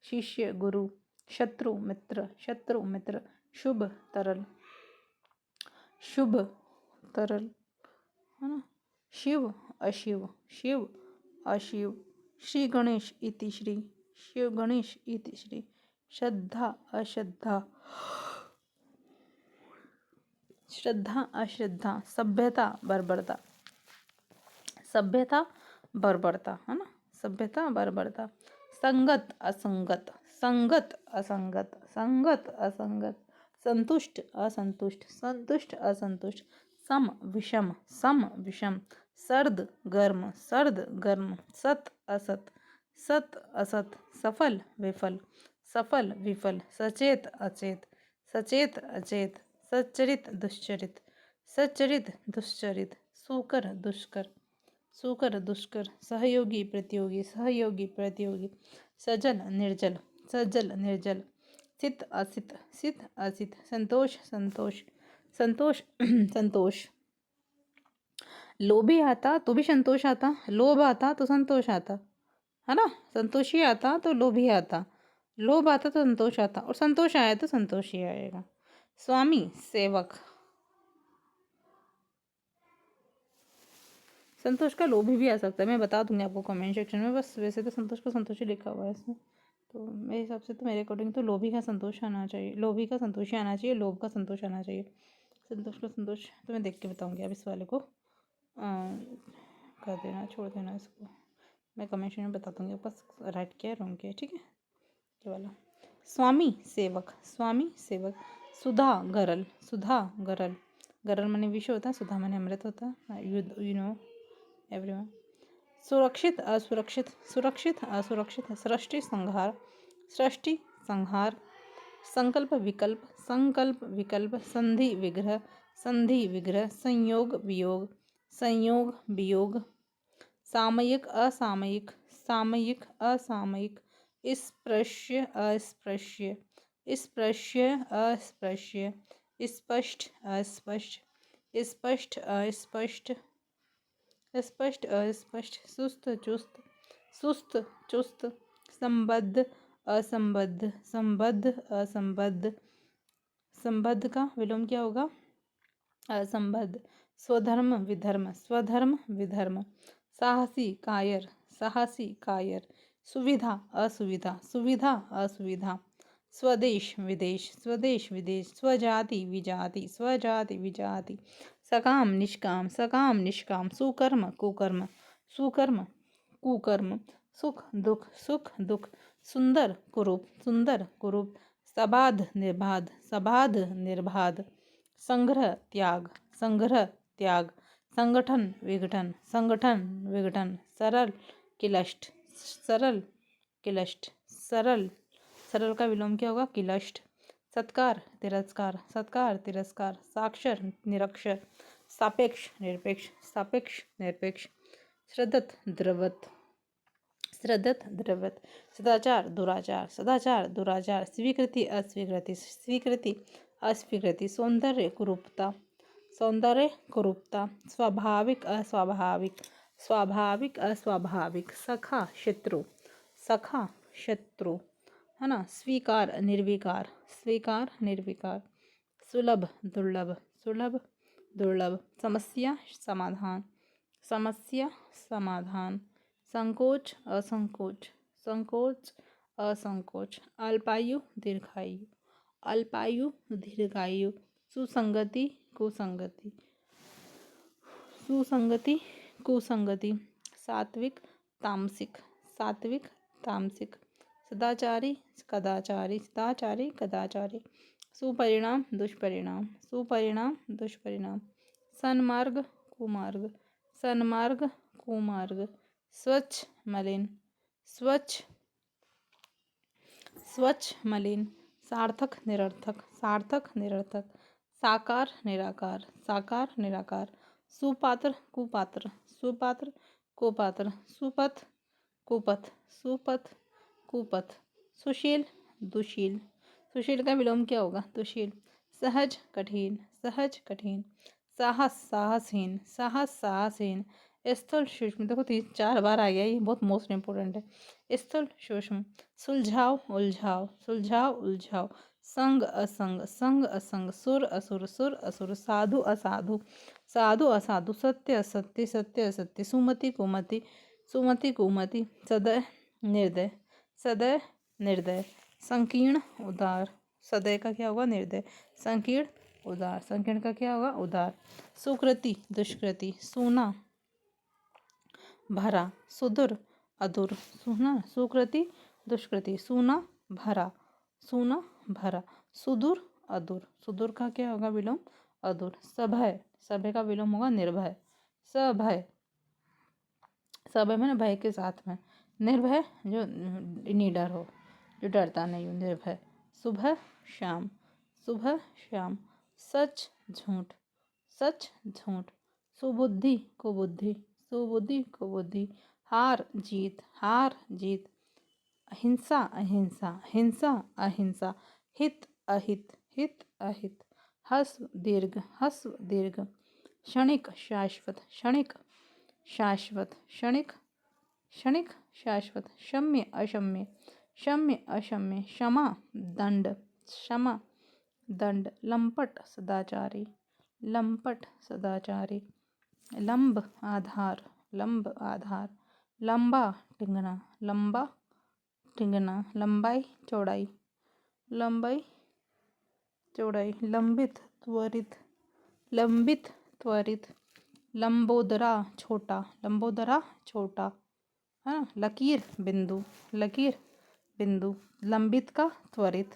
[SPEAKER 1] शिष्य गुरु, शत्रु मित्र, शत्रु मित्र, शुभ तरल, शुभ तरल, है ना, शिव अशिव, शिव अशिव, श्री गणेश इति श्री, शिव गणेश इति श्री, श्रद्धा अश्रद्धा, श्रद्धा अश्रद्धा, सभ्यता बर्बरता, सभ्यता बर्बरता, है ना, सभ्यता बर्बरता, संगत असंगत, संगत असंगत, संगत असंगत, संतुष्ट असंतुष्ट, संतुष्ट असंतुष्ट, सम विषम, सम विषम, सर्द गर्म, सर्द गर्म, सत असत, सत असत, सफल विफल, सफल विफल, सचेत अचेत, सचेत अचेत, सच्चरित दुश्चरित, सच्चरित दुश्चरित, सुकर दुष्कर, सुकर दुष्कर, सहयोगी प्रतियोगी, सहयोगी प्रतियोगी, सजल निर्जल, सजल निर्जल, सित असित, सित असित, संतोष संतोष, संतोष संतोष, लोभी आता तो भी संतोष आता, लोभ आता तो संतोष आता, है ना, संतोषी आता तो लोभी आता, लोभ आता तो संतोष आता, और संतोष आया तो संतोषी आएगा। स्वामी सेवक, संतोष का लोभी भी आ सकता है, मैं बता दूंगी आपको कमेंट सेक्शन में, बस वैसे तो संतोष का संतोषी लिखा हुआ है इसमें, तो मेरे हिसाब से तो मेरे अकॉर्डिंग तो लोभी का संतोष आना चाहिए, लोभी का संतोषी आना चाहिए, लोभ का संतोष आना चाहिए, संतोष का संतोष तो मैं देख के बताऊंगी। अब इस वाले को कर देना, छोड़ देना इसको, मैं कमेंट सेक्शन में बता दूंगी बस राइट क्या रॉन्ग क्या है, ठीक है। ये वाला स्वामी सेवक, स्वामी सेवक, सुधा गरल, सुधा गरल, गरल माने विष होता है, सुधा माने अमृत होता है, यू नो एवरीवन। सुरक्षित असुरक्षित, सुरक्षित असुरक्षित, सृष्टि संहार, सृष्टि संहार, संकल्प विकल्प, संकल्प विकल्प, संधि विग्रह, संधि विग्रह, संयोग वियोग, संयोग वियोग, सामयिक असामयिक, सामयिक असामयिक, स्पृश्य अस्पृश्य, स्पृश्य अस्पृश्य, स्पष्ट अस्पष्ट, स्पष्ट अस्पष्ट, स्पष्ट अस्पष्ट, सुस्त चुस्त, सुस्त चुस्त, संबद्ध असंबद्ध, संबद्ध असंबद्ध, संबद्ध का विलोम क्या होगा? असंबद्ध। स्वधर्म विधर्म, स्वधर्म विधर्म, साहसी कायर, साहसी कायर, सुविधा असुविधा, सुविधा असुविधा, स्वदेश विदेश, स्वदेश विदेश, स्वजाति विजाति, स्वजाति विजाति, सकाम निष्काम, सकाम निष्काम, सुकर्म कुकर्म, सुकर्म कुकर्म, सुख दुख, सुख दुख, सुंदर कुरूप, सुंदर कुरूप, सबाध निर्बाध, सबाध निर्बाध, संग्रह त्याग, संग्रह त्याग, संगठन विघटन, संगठन विघटन, सरल किलष्ट, सरल किलष्ट, सरल, सरल का विलोम क्या होगा? किलष्ट, सत्कार तिरस्कार, सत्कार तिरस्कार, साक्षर निरक्षर, सापेक्ष निरपेक्ष, सापेक्ष निरपेक्ष, श्रद्धत द्रवत, श्रद्धत द्रवत, सदाचार दुराचार, सदाचार दुराचार, स्वीकृति अस्वीकृति, स्वीकृति अस्वीकृति, सौंदर्य कुरूपता, सौंदर्य कुरूपता, स्वाभाविक अस्वाभाविक, स्वाभाविक अस्वाभाविक, सखा शत्रु, सखा शत्रु, है ना। स्वीकार निर्विकार, स्वीकार निर्विकार, सुलभ दुर्लभ, सुलभ दुर्लभ, समस्या समाधान, समस्या समाधान, संकोच असंकोच, संकोच असंकोच, अल्पायु दीर्घायु, अल्पायु दीर्घायु, सुसंगति कुसंगति, सुसंगति कुसंगति, सात्विक तामसिक, सात्विक तामसिक, सदाचारी कदाचारी, सदाचारी कदाचारी, सुपरिणाम दुष्परिणाम, सुपरिणाम दुष्परिणाम, सन्मार्ग कुमार्ग, सन्मार्ग कुमार्ग, स्वच्छ मलिन, स्वच्छ स्वच्छ मलिन, सार्थक निरर्थक, सार्थक निरर्थक, साकार निराकार, साकार निराकार, सुपात्र कुपात्र, सुपात्र कुपात्र, सुपथ कुपथ, सुपथ कुपथ, सुशील दुशील, सुशील का विलोम क्या होगा? दुशील, सहज कठिन, सहज कठिन, साहस साहसहीन, साहस साहसहीन, स्थूल सूक्ष्म, देखो 4 बार आ गया, ये बहुत मोस्ट इंपोर्टेंट है। स्थूल सूक्ष्म, सुलझाव उलझाव, सुलझाव उलझाव, संग असंग, संग असंग, सुर असुर, सुर असुर, साधु असाधु, साधु असाधु, सत्य असत्य, सत्य असत्य, सुमति कुमति, सुमति कुमति, सदय निर्दय, सदय निर्दय, संकीर्ण उदार, सदय का क्या होगा? निर्दय, संकीर्ण उदार, संकीर्ण का क्या होगा? उदार, सुकृति दुष्कृति, सूना भरा, सुदूर अदूर, सुना सुकृति दुष्कृति, सूना भरा, सूना भरा, सुदूर अदूर, सुदूर का क्या होगा विलोम? अदूर, सभय, सभय का विलोम होगा निर्भय, सभय, सभय में भय के साथ में, निर्भय जो निडर हो, जो डरता नहीं हो, निर्भय, सुबह शाम, सुबह शाम, सच झूठ, सच झूठ, सुबुद्धि कुबुद्धि, सुबुद्धि कुबुद्धि, हार जीत, हार जीत, हिंसा अहिंसा, हिंसा अहिंसा, हित अहित, हित अहित, हस्व दीर्घ, हस्व दीर्घ, क्षणिक शाश्वत, क्षणिक शाश्वत, क्षणिक क्षणिक शाश्वत, क्षम्य अक्षम्य, क्षम्य अक्षम्य, क्षमा दंड, क्षमा दंड, लंपट सदाचारी, लंपट सदाचारी, लंब आधार, लंब आधार, लंबा टिंगना, लंबा टिंगना, लंबाई चौड़ाई, लंबाई चौड़ाई, लंबित त्वरित, लंबित त्वरित, लंबोदरा छोटा, लंबोदरा छोटा, है ना। लकीर बिंदु, लकीर बिंदु, लंबित का त्वरित,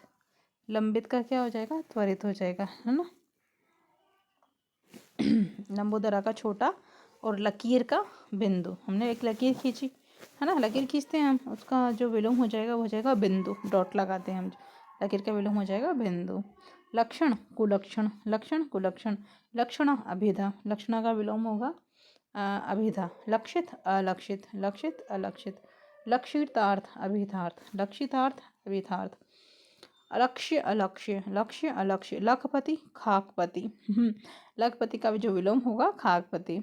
[SPEAKER 1] लंबित का क्या हो जाएगा? त्वरित हो जाएगा, है ना। लंबोदरा का छोटा और लकीर का बिंदु, हमने एक लकीर खींची, है ना। लकीर खींचते हैं हम, उसका जो विलोम हो जाएगा वो हो जाएगा बिंदु, डॉट लगाते हैं हम, लकीर का विलोम हो जाएगा बिंदु। लक्षण कुलक्षण, लक्षण कुलक्षण, लक्षण अभिधा, लक्षणा का विलोम होगा अभिधा, लक्षित अलक्षित, लक्षित अलक्षित, लक्षितार्थ अभिधार्थ, लक्षितार्थ अभिधार्थ, अलक्ष्य अलक्ष्य, लक्ष्य अलक्ष्य, लखपति खाकपति, लखपति का भी जो विलोम होगा खाकपति,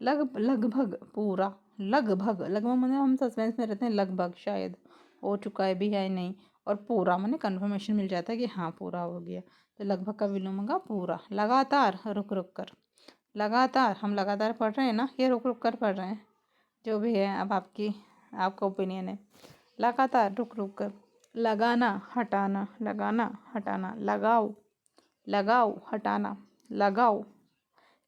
[SPEAKER 1] लगभग पूरा, लगभग, लगभग मतलब हम सस्पेंस में रहते हैं, लगभग शायद हो चुका है भी है नहीं, और पूरा मैंने कंफर्मेशन मिल जाता है कि हाँ पूरा हो गया, तो लगभग का विलोम होगा पूरा। लगातार रुक रुक कर, लगातार हम लगातार पढ़ रहे हैं ना, ये रुक रुक कर पढ़ रहे हैं, जो भी है अब आपका ओपिनियन है। लगातार रुक रुक कर, लगाना हटाना, लगाना हटाना, लगाओ, लगाओ हटाना, लगाओ,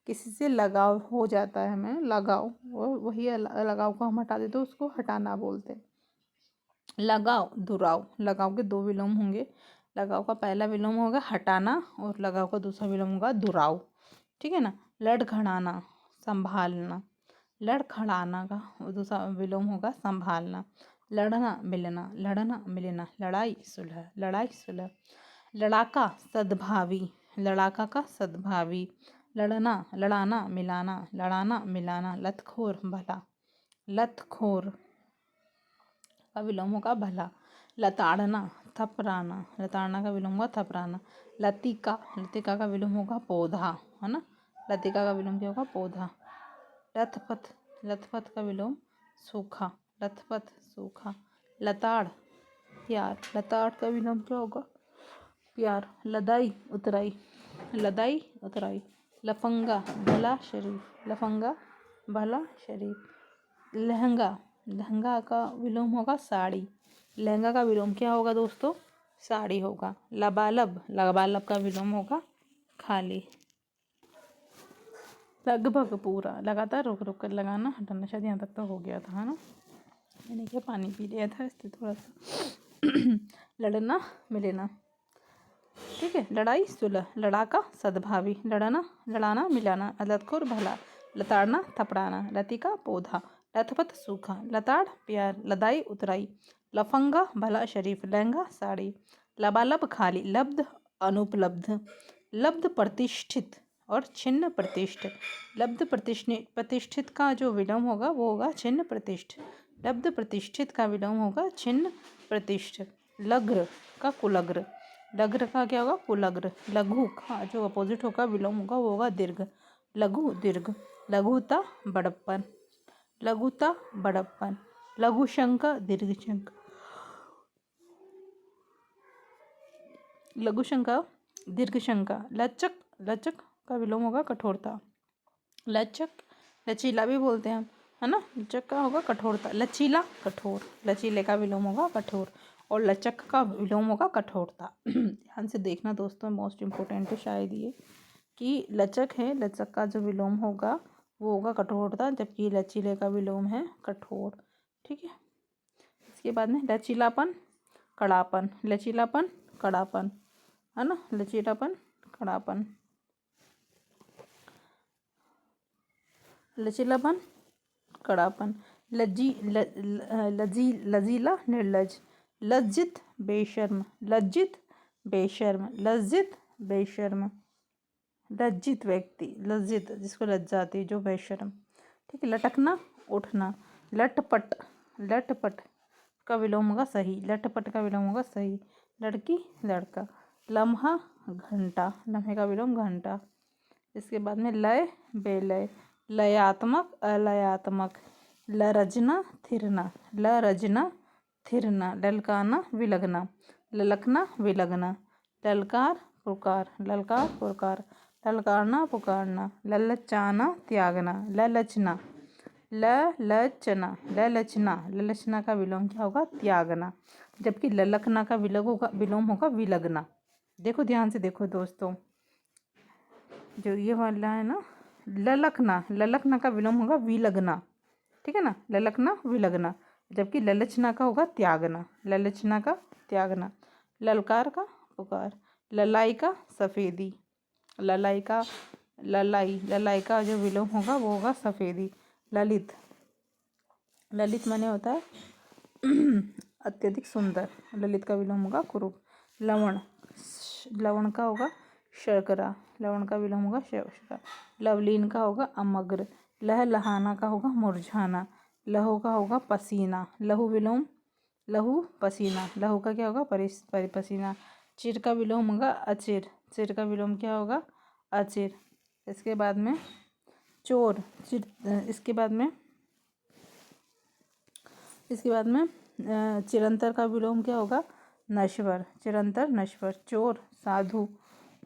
[SPEAKER 1] किसी से लगाव हो जाता है हमें, लगाव, वो वही लगाव को हम हटा देते तो उसको हटाना बोलते हैं। लगाव दुराव, लगाव के दो विलोम होंगे, लगाव का पहला विलोम होगा हटाना और लगाव का दूसरा विलोम होगा दुराव, ठीक है ना। लड़खड़ाना संभालना, लड़खड़ाना का दूसरा विलोम होगा संभालना। लड़ना मिलना, लड़ना मिलना, लड़ाई सुलह, लड़ाई सुलह। लड़ाका सद्भावी, लड़ाका का सद्भावी। लड़ना लड़ाना मिलाना, लड़ाना मिलाना। लतखोर भला, लतखोर का विलोम होगा भला। लताड़ना थपराना, लताड़ना का विलोम होगा थपराना। लतिका, लतिका का विलोम होगा पौधा, है ना, लतिका का विलोम क्या होगा पौधा। लथपथ, लथपथ का विलोम सूखा, लथपथ सूखा। लताड़ प्यार, लताड़ का विलोम क्या होगा प्यार। लदाई उतराई, लदाई उतराई। लफंगा भला शरीफ, लफंगा भला शरीफ। लहंगा, लहंगा का विलोम होगा साड़ी, लहंगा का विलोम क्या होगा दोस्तों साड़ी होगा। लबालब, लबालब का विलोम होगा खाली। लगभग पूरा, लगातार रुक रुक कर लगाना हटाना, शायद यहाँ तक तो हो गया था, है ना। मैंने क्या पानी पी लिया था इसलिए थोड़ा सा। लड़ना मिलना, ठीक है। लड़ाई सुलह, लड़ाका सद्भावी, लड़ना लड़ाना मिलाना। लतखोर भला, लताड़ना थपड़ाना। लतिका पौधा, लथपथ सूखा। लताड़ प्यार, लदाई उतराई। लफंगा भला शरीफ, लहंगा साड़ी। लबालब खाली, लब्ध अनुपलब्ध। लब्ध प्रतिष्ठित और छिन्न प्रतिष्ठ। लब्ध प्रतिष्ठित का जो विलोम होगा वो होगा छिन्न प्रतिष्ठ। लब्ध प्रतिष्ठित का विलोम होगा छिन्न प्रतिष्ठ। लग्र का कुलग्र, लग्र का क्या होगा कुलग्र। लघु का जो अपोजिट होगा विलोम होगा वो होगा दीर्घ, लघु दीर्घ। लघुता बड़प्पन, लघुता बड़प्पन। लघु शंका दीर्घ शंका, लघु शंका दीर्घ शंका। लचक, लचक का विलोम होगा कठोरता, लचक लचीला भी बोलते हैं हम, है ना। लचक का होगा कठोरता, लचीला कठोर, लचीले का विलोम होगा कठोर, और लचक का विलोम होगा कठोरता। ध्यान से देखना दोस्तों, मोस्ट इम्पोर्टेंट है शायद ये, कि लचक है, लचक का जो विलोम होगा वो होगा कठोरता, जबकि लचीले का विलोम है कठोर, ठीक है। इसके बाद में लचीलापन कड़ापन, लचीलापन कड़ापन, है ना, लचीलापन कड़ापन। लचीलापन कड़ापन। लजीला निर्लज। लज्जित बेशर्म, लज्जित बेशर्म, लज्जित बेशर्म। लज्जित व्यक्ति, लज्जित जिसको लज्जा आती है, जो बेशर्म, ठीक है। लटकना उठना। लटपट, लटपट का विलोम होगा सही, लटपट का विलोम होगा सही। लड़की लड़का। लम्हा घंटा, लम्हे का विलोम घंटा। इसके बाद में लय बेलय। लयात्मक अलयात्मक। लरजना थिरना, लरजना थिरना। ललकाना विलगना, ललकना विलगना। ललकार पुकार, ललकार पुकार। ललकारना पुकारना। ललचाना त्यागना, ललचना, ललचना, ललचना। ललचना का विलोम क्या होगा त्यागना, जबकि ललकना का विलोम होगा विलगना। देखो ध्यान से देखो दोस्तों, जो ये वाला है ना ललकना, ललकना का विलोम होगा विलगना, ठीक है ना, ललकना विलगना, जबकि ललचना का होगा त्यागना, ललचना का त्यागना। ललकार का पुकार। ललाई का सफ़ेदी, ललाई का ललाई का जो विलोम होगा वो होगा सफ़ेदी। ललित, ललित माने होता है अत्यधिक सुंदर, ललित का विलोम होगा कुरूप। लवण लवण का होगा शर्करा, लवण का विलोम होगा शर्करा। लवलीन का होगा अमग्र। लहलहाना का होगा मुरझाना। लहू का होगा पसीना, लहू विलोम लहू पसीना, लहू का क्या होगा पसीना। चिर का विलोम होगा अचिर, चिर का विलोम क्या होगा अचिर। इसके बाद में चोर, इसके बाद में चिरंतर का विलोम क्या होगा नश्वर, चिरंतर नश्वर। चोर साधु,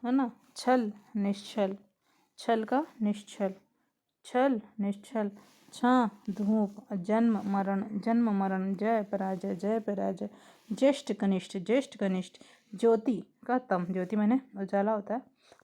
[SPEAKER 1] है ना। छल निश्छल, छल का निश्छल, छल निश्छल। छां धूप, जन्म मरण। जय पराजय, जय पराजय। ज्येष्ठ कनिष्ठ, ज्येष्ठ कनिष्ठ। ज्योति का तम, ज्योति माने उजाला होता है,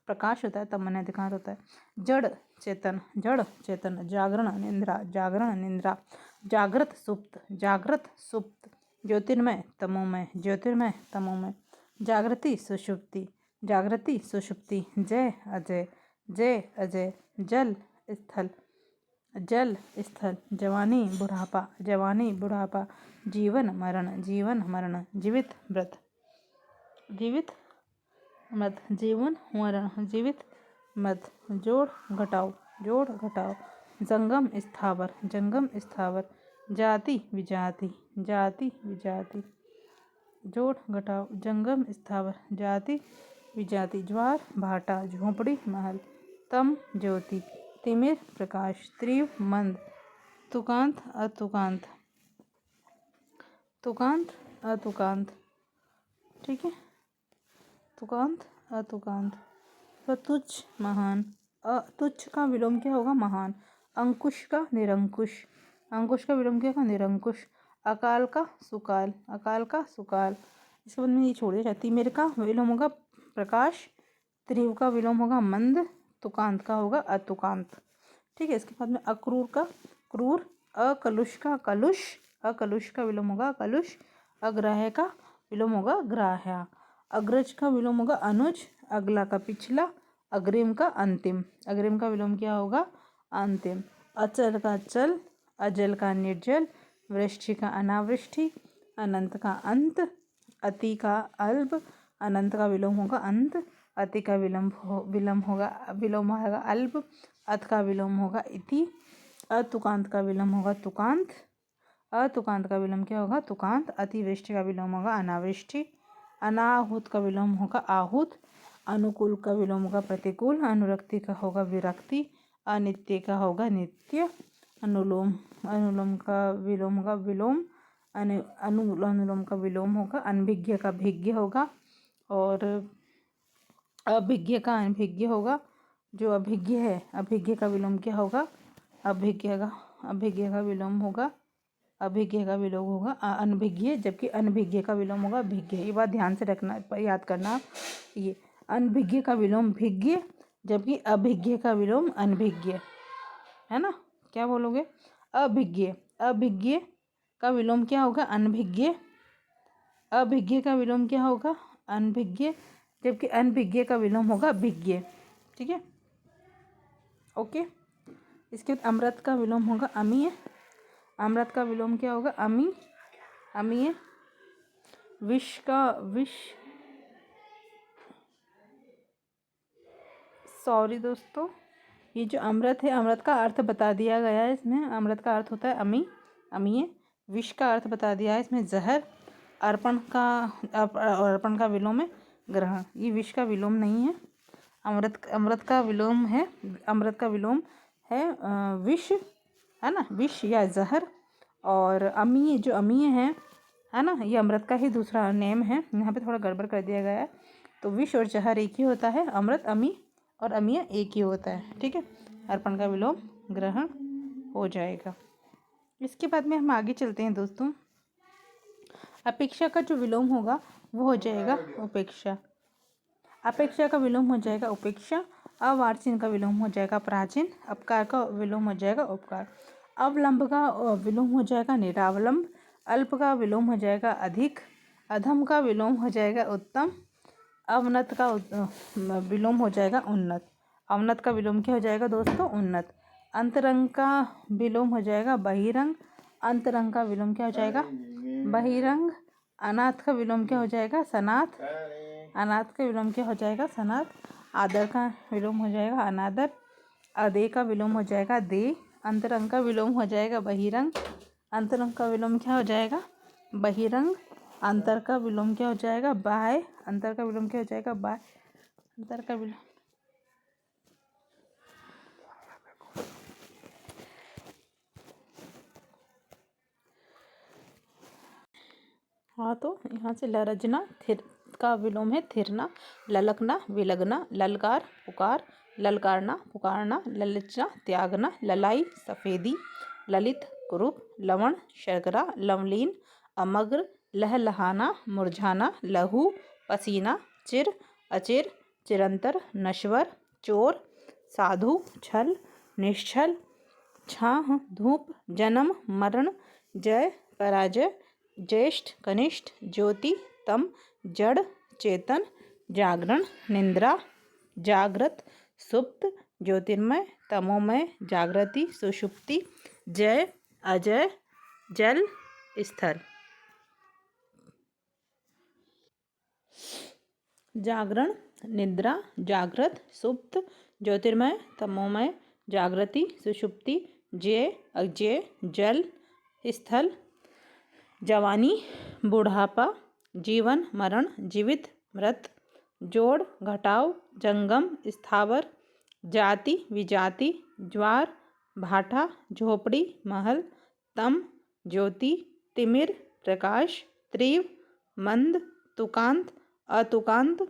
[SPEAKER 1] प्रकाश होता है, तम माने अधिकार होता है। जड़ चेतन, जड़ चेतन। जागरण निंद्रा, जागरण निंद्रा। जागृत सुप्त, जागृत सुप्त। ज्योतिर्मय तमोमय, ज्योतिर्मय तमोमय। जागृति सुषुप्ति, जागृति सुषुप्ति। जय अजय, जय अजय। जल स्थल, जल स्थल। जवानी बुढ़ापा, जवानी बुढ़ापा। जीवन मरण, जीवन मरण। जीवित मृत, जीवित मृत। जीवन मरण, जीवित मृत। जोड़ घटाओ, जोड़ घटाओ। जंगम स्थावर, जंगम स्थावर। जाति विजाति, जाति विजाति। जोड़ घटाओ, जंगम स्थावर, जाति विजाति। ज्वार भाटा, झोंपड़ी महल। तम ज्योति, तिमिर प्रकाश। तीव्र मंद। तुकांत अतुकांत, तुकांत अतुकांत, ठीक है। तुकांत अतुकांत। तुच्छ महान, तुच्छ का विलोम क्या होगा महान। अंकुश का निरंकुश, अंकुश का विलोम क्या होगा निरंकुश। अकाल का सुकाल, अकाल का सुकाल। इसके बाद में ये छोड़ दिया। तिमिर का विलोम होगा प्रकाश। तीव्र का विलोम होगा मंद। तुकांत का होगा अतुकांत, ठीक है। इसके बाद में अक्रूर का क्रूर। अकलुष का कलुष, अकलुष का विलोम होगा कलुष। अग्राह्य का विलोम होगा ग्राह्य। अग्रज का विलोम होगा अनुज। अगला का पिछला। अग्रिम का अंतिम, अग्रिम का विलोम क्या होगा अंतिम। अचल का चल। अजल का निर्जल। वृष्टि का अनावृष्टि। अनंत का अंत। अति का अल्प। अनंत का विलोम होगा अंत। अति का विलोम होगा अल्प। अत का विलोम होगा इति। अतुकांत का विलोम होगा तुकांत। अतुकांत का विलोम क्या होगा तुकांत। अतिवृष्टि का विलोम होगा अनावृष्टि। अनाहुत का विलोम होगा आहूत। अनुकूल का विलोम होगा प्रतिकूल। अनुरक्ति का होगा विरक्ति। अनित्य का होगा नित्य। अनुलोम, अनुलोम का विलोम होगा विलोम। अनुलोम का विलोम होगा। अनभिज्ञ का भिज्ञ होगा। और अभिज्ञ का अनभिज्ञ होगा। जो अभिज्ञ है, अभिज्ञ का विलोम क्या होगा अभिज्ञ का विलोम होगा, अभिज्ञ का विलोम होगा अनभिज्ञ, जबकि अनभिज्ञ का विलोम होगा भिज्ञ। ये बात ध्यान से रखना, याद करना। ये अनभिज्ञ का विलोम भिज्ञ, जबकि अभिज्ञ का विलोम अनभिज्ञ, है ना। क्या बोलोगे अभिज्ञ, अभिज्ञ का विलोम क्या होगा अनभिज्ञ। अभिज्ञ का विलोम क्या होगा अनभिज्ञ, जबकि अनभिज्ञ का विलोम होगा भिज्ञ, ठीक है। ओके। इसके बाद अमृत का विलोम होगा अमीय। अमृत का विलोम क्या होगा अमी, अमीय। विष का विष, सॉरी दोस्तों, ये जो अमृत है, अमृत का अर्थ बता दिया गया है इसमें। अमृत का अर्थ होता है अमी, अमीय। विष का अर्थ बता दिया है इसमें जहर। अर्पण का विलोम है ग्रहण। ये विष का विलोम नहीं है, अमृत का विलोम है। अमृत का विलोम है विष, है ना, विष या जहर। और अमीय, जो अमीय है ना, ये अमृत का ही दूसरा नेम है। यहाँ पे थोड़ा गड़बड़ कर दिया गया है। तो विष और जहर एक ही होता है, अमृत अमी और अमीय एक ही होता है, ठीक है। अर्पण का विलोम ग्रहण हो जाएगा। इसके बाद में हम आगे चलते हैं दोस्तों। अपेक्षा का जो विलोम होगा वो हो जाएगा उपेक्षा। अपेक्षा का विलोम हो जाएगा उपेक्षा। अवार्चिन का विलोम हो जाएगा प्राचीन। अपकार का विलोम हो जाएगा उपकार। अवलंब का विलोम हो जाएगा निरावलंब। अल्प का विलोम हो जाएगा अधिक। अधम का विलोम हो जाएगा उत्तम। अवनत का विलोम हो जाएगा उन्नत। अवनत का विलोम क्या हो जाएगा दोस्तों उन्नत। अंतरंग का विलोम हो जाएगा बहिरंग। अंतरंग का विलोम क्या हो जाएगा बहिरंग। अनाथ का विलोम क्या हो जाएगा सनाथ। अनाथ का विलोम क्या हो जाएगा? सनाथ। आदर का विलोम हो जाएगा अनादर। अदे का विलोम हो जाएगा दे। अंतरंग का विलोम हो जाएगा बहिरंग। अंतरंग का विलोम क्या हो जाएगा? बहिरंग। अंतर का विलोम क्या हो जाएगा? बाय। अंतर का विलोम क्या हो जाएगा? बाय। अंतर का विलोम हाँ, तो यहाँ से लरजना। थिर का विलोम है थिरना। ललकना विलगना। ललकार पुकार। ललकारना पुकारना। ललचना त्यागना। ललाई सफ़ेदी। ललित कुरूप। लवण शर्करा। लवलीन अमग्र। लहलहाना मुरझाना। लहू पसीना। चिर अचिर चिरंतर। नश्वर चोर। साधु छल निश्छल। छाह धूप। जन्म मरण। जय पराजय। ज्येष्ठ कनिष्ठ। ज्योति तम। जड़ चेतन। जागरण निद्रा। जागृत सुप्त। ज्योतिर्मय तमोमय। जागृति सुषुप्ति। जय अजय जल स्थल। जागरण निद्रा जागृत सुप्त ज्योतिर्मय तमोमय जागृति सुषुप्ति जय अजय जल स्थल। जवानी बुढ़ापा। जीवन मरण जीवित मृत। जोड़ घटाव जंगम स्थावर। जाति विजाति ज्वार भाटा झोपड़ी महल। तम ज्योति तिमिर प्रकाश। तीव्र मंद तुकांत अतुकांत।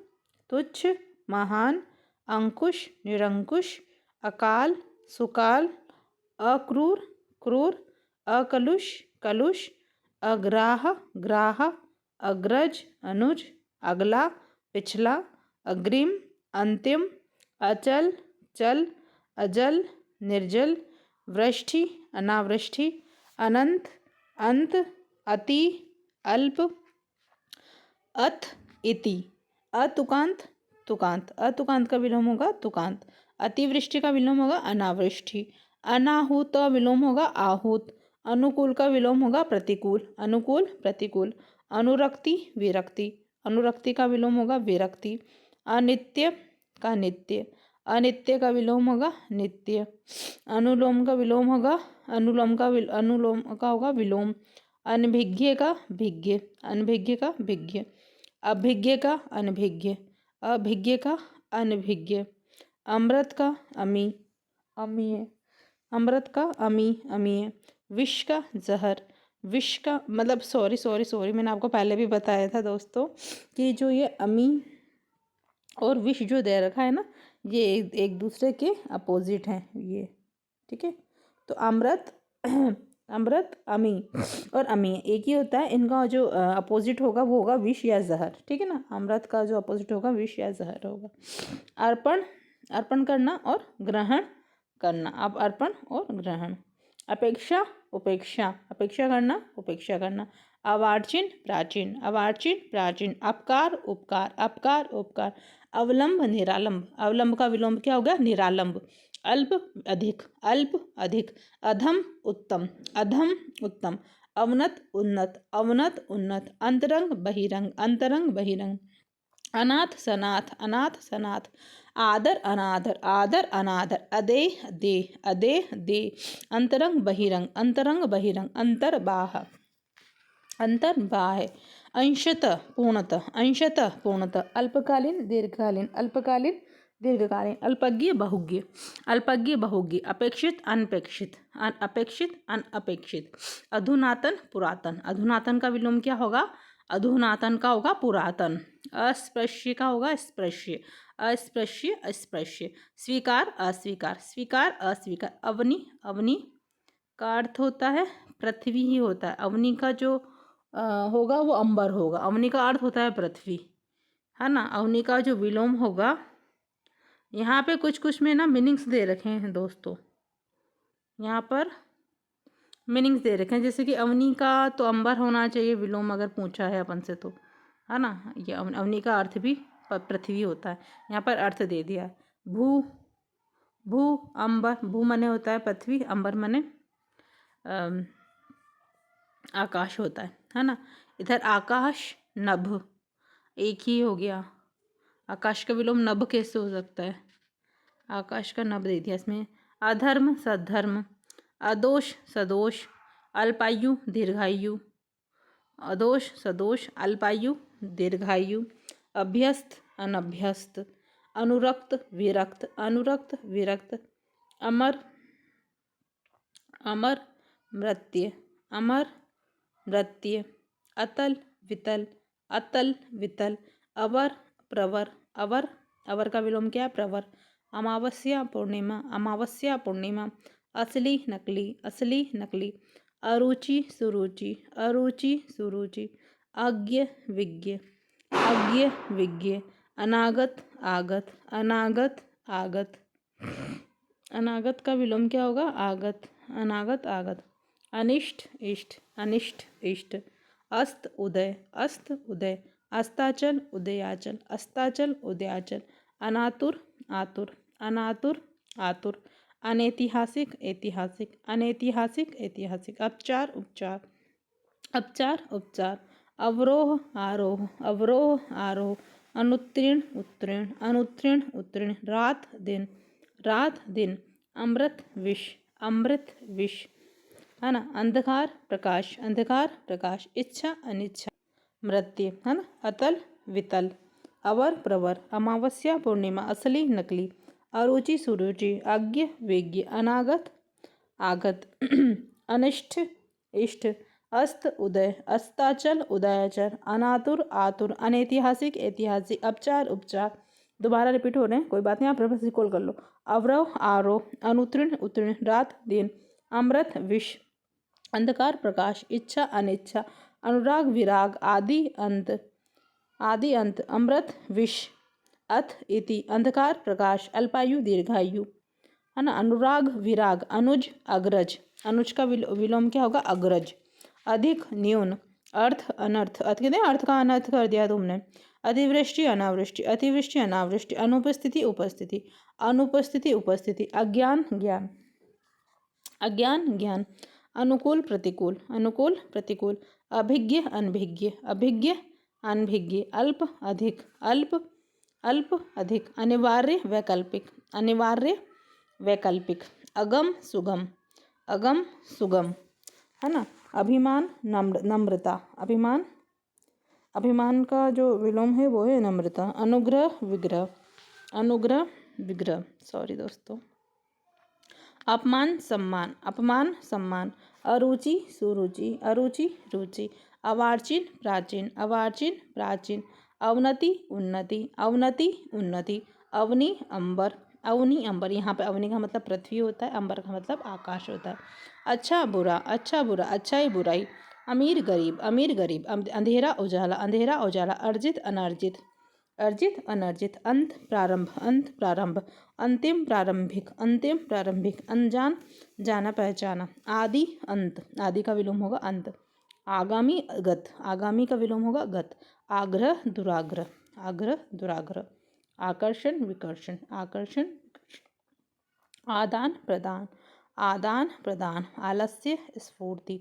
[SPEAKER 1] तुच्छ महान। अंकुश निरंकुश। अकाल सुकाल। अक्रूर क्रूर। अकलुष कलुष। अग्राह ग्राह। अग्रज अनुज। अगला पिछला। अग्रिम अंतिम। अचल चल। अजल निर्जल। वृष्टि अनावृष्टि। अनंत अंत। अति अल्प। अथ इति। अतुकांत तुकांत। अतुकांत का विलोम होगा तुकांत। अतिवृष्टि का विलोम होगा अनावृष्टि। अनाहूत का विलोम होगा आहूत। अनुकूल का विलोम होगा प्रतिकूल। अनुकूल प्रतिकूल। अनुरक्ति विरक्ति। अनुरक्ति का विलोम होगा विरक्ति। अनित्य का नित्य। अनित्य का विलोम होगा नित्य। अनुलोम का विलोम होगा अनुलोम का होगा विलोम। अनभिज्ञ का भिज्ञ। अनभिज्ञ का भिज्ञ। अभिज्ञ का अनभिज्ञ। अभिज्ञ का अनभिज्ञ। अमृत का अमी अमीय। अमृत का अमी अमीय। विष का जहर। विष का मतलब सॉरी मैंने आपको पहले भी बताया था दोस्तों कि जो ये अमी और विष जो दे रखा है ना, ये एक दूसरे के अपोजिट हैं ये। ठीक है, तो अमृत अमृत अमी और अमी एक ही होता है। इनका जो अपोजिट होगा वो होगा विष या जहर। ठीक है ना, अमृत का जो अपोजिट होगा विष या जहर होगा। अर्पण अर्पण करना और ग्रहण करना। अब अर्पण और ग्रहण। अपेक्षा उपेक्षा। अपेक्षा करना उपेक्षा करना। अवार्चिन प्राचीन। अवार्चिन प्राचीन। अपकार उपकार। अपकार उपकार। अवलंब निरालंब। अवलंब का विलोम क्या होगा? निरालंब। अल्प अधिक। अल्प अधिक। अधम उत्तम। अधम उत्तम। अवनत उन्नत। अवनत उन्नत। अंतरंग बहिरंग। अंतरंग बहिरंग। अनाथ सनाथ। अनाथ सनाथ। आदर अनादर। आदर अनादर। अदेह देह। अदेह दे। अंतरंग बहिरंग। अंतरंग बहिरंग। अंतर्बाह। अंतर्बाह। अंशतः पूर्णतः। अंशतः पूर्णतः। अल्पकालीन दीर्घकालीन। अल्पकालीन दीर्घकालीन। अल्पज्ञ बहुज्ञ। अल्पज्ञ बहुज्ञ। अपेक्षित अनपेक्षित। अपेक्षित अनअपेक्षित। अधुनातन पुरातन। अधुनातन का विलोम क्या होगा? अधुनातन का होगा पुरातन। अस्पृश्य का होगा स्पृश्य। अस्पृश्य अस्पृश्य। स्वीकार अस्वीकार। स्वीकार अस्वीकार। अवनि अवनि का अर्थ होता है पृथ्वी ही होता है। अवनि का जो होगा वो अंबर होगा। अवनि का अर्थ होता है पृथ्वी, है ना। अवनि का जो विलोम होगा, यहाँ पे कुछ कुछ में ना मीनिंग्स दे रखे हैं दोस्तों। यहाँ पर मीनिंग्स दे रखे हैं, जैसे कि अवनि का तो अंबर होना चाहिए विलोम अगर पूछा है अपन से तो, है ना। ये अवनि का अर्थ भी पृथ्वी होता है। यहाँ पर अर्थ दे दिया है। भू भू अंबर। भू मने होता है पृथ्वी। अंबर मने आकाश होता है ना। इधर आकाश नभ एक ही हो गया, आकाश का विलोम नभ कैसे हो सकता है? आकाश का नभ दे दिया इसमें। अधर्म सद्धर्म, अदोष सदोष, अल्पायु दीर्घायु, अदोष सदोष, अल्पायु दीर्घायु, अभ्यस्त अनभ्यस्त, अनुरक्त विरक्त, अनुरक्त विरक्त, अमर अमर मृत्य, अमर मृत्य, अतल वितल, अतल वितल, अवर प्रवर, अवर अवर का विलोम क्या है? प्रवर, अमावस्या पूर्णिमा, अमावस्या पूर्णिमा, असली नकली, असली नकली, अरुचि सुरुचि, अरुचि सुरुचि, अज्ञ विज्ञ, अज्ञ विज्ञ, अनागत आगत, अनागत आगत, अनागत का विलोम क्या होगा? आगत, अनागत आगत, अनिष्ट इष्ट, अनिष्ट इष्ट, अस्त उदय, अस्त उदय, अस्ताचल उदयाचल, अस्ताचल उदयाचल, अनातुर आतुर, अनातुर आतुर, अनैतिहासिक ऐतिहासिक, अनैतिहासिक ऐतिहासिक, अपचार उपचार, अपचार उपचार, अवरोह आरोह, अवरोह आरोह, अनुत्तीर्ण उत्तीर्ण, अनुत्तीर्ण उत्तीर्ण, रात दिन, रात दिन, अमृत विष, अमृत विष, है ना। अंधकार प्रकाश, अंधकार प्रकाश, इच्छा अनिच्छा, मृत्यु, है ना। अतल वितल, अवर प्रवर, अमावस्या पूर्णिमा, असली नकली, अरुचि सुरुचि, अज्ञ विज्ञ, अनागत आगत, अनिष्ट इष्ट, अस्त उदय, अस्ताचल उदयाचल, अनातुर आतुर, अनैतिहासिक ऐतिहासिक, अपचार उपचार। दोबारा रिपीट हो रहे हैं, कोई बात नहीं, आप रेफरेंस रिकॉल कर लो। अवरोह आरोह, अनुतीर्ण उत्तीर्ण, रात दिन, अमृत विष, अंधकार प्रकाश, इच्छा अनिच्छा, अनुराग विराग, आदि अंत, आदि अंत, अमृत विष, अथ इति, अंधकार प्रकाश, अल्पायु दीर्घायु, है ना। अनुराग विराग, अनुज अग्रज, अनुज का विलोम क्या होगा? अग्रज, अधिक न्यून, अर्थ अनर्थ, अर्थ कहते हैं अर्थ का अनर्थ कर दिया तुमने, अतिवृष्टि अनावृष्टि, अतिवृष्टि अनावृष्टि, अनुपस्थिति उपस्थिति, अनुपस्थिति उपस्थिति, अज्ञान ज्ञान, अज्ञान ज्ञान, अनुकूल प्रतिकूल, अनुकूल प्रतिकूल, अभिज्ञ अनभिज्ञ, अभिज्ञ अनभिज्ञ, अल्प अधिक, अल्प अल्प अधिक, अनिवार्य वैकल्पिक, अनिवार्य वैकल्पिक, अगम सुगम, अगम सुगम, है ना। अभिमान नम्रता, अभिमान, अभिमान का जो विलोम है वो है नम्रता, अनुग्रह विग्रह, अनुग्रह विग्रह, सॉरी दोस्तों, अपमान सम्मान, अपमान सम्मान, अरुचि सुरुचि, अरुचि रुचि, अवार्चिन प्राचीन, अवार्चिन प्राचीन, अवनति उन्नति, अवनति उन्नति, अवनी अंबर, अवनी अंबर, यहाँ पे अवनी का मतलब पृथ्वी होता है, अंबर का मतलब आकाश होता है। अच्छा बुरा, अच्छा बुरा, अच्छाई बुराई, अमीर गरीब, अमीर गरीब, अंधेरा उजाला, अंधेरा उजाला, अर्जित अनर्जित, अर्जित अनर्जित, अंत प्रारंभ, अंत प्रारंभ, अंतिम प्रारंभिक, अंतिम प्रारंभिक, अनजान जाना पहचाना, आदि अंत, आदि का विलोम होगा अंत, आगामी गत, आगामी का विलोम होगा गत, आग्रह दुराग्रह, आग्रह दुराग्रह, आकर्षण विकर्षण, आकर्षण विकर्षण, आदान प्रदान, आदान प्रदान, आलस्य स्फूर्ति,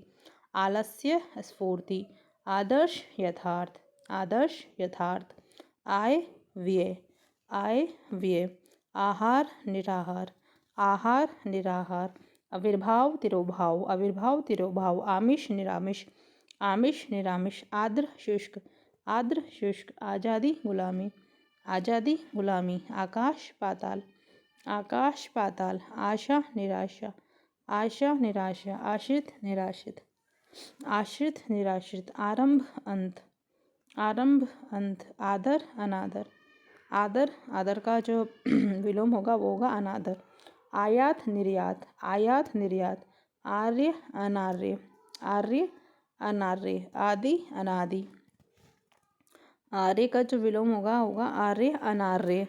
[SPEAKER 1] आलस्य स्फूर्ति, आदर्श यथार्थ, आदर्श यथार्थ, आय व्यय, आय व्यय, आहार निराहार, आहार निराहार, आविर्भाव तिरोभाव, आविर्भाव तिरोभाव, आमिष निरामिष, आमिष निरामिष, आर्द्र शुष्क, आर्द्र शुष्क, आज़ादी गुलामी, आज़ादी गुलामी, आकाश पाताल, आकाश पाताल, आशा निराशा, आशा निराशा, आश्रित निराश्रित, आश्रित निराश्रित, आरंभ अंत, आरंभ अंत, आदर अनादर, आदर, आदर का जो विलोम होगा वो होगा अनादर, आयात निर्यात, आयात निर्यात, आर्य अनार्य, आर्य अनार्य, आदि अनादि, आर्य का जो विलोम होगा होगा आर्य अनार्य,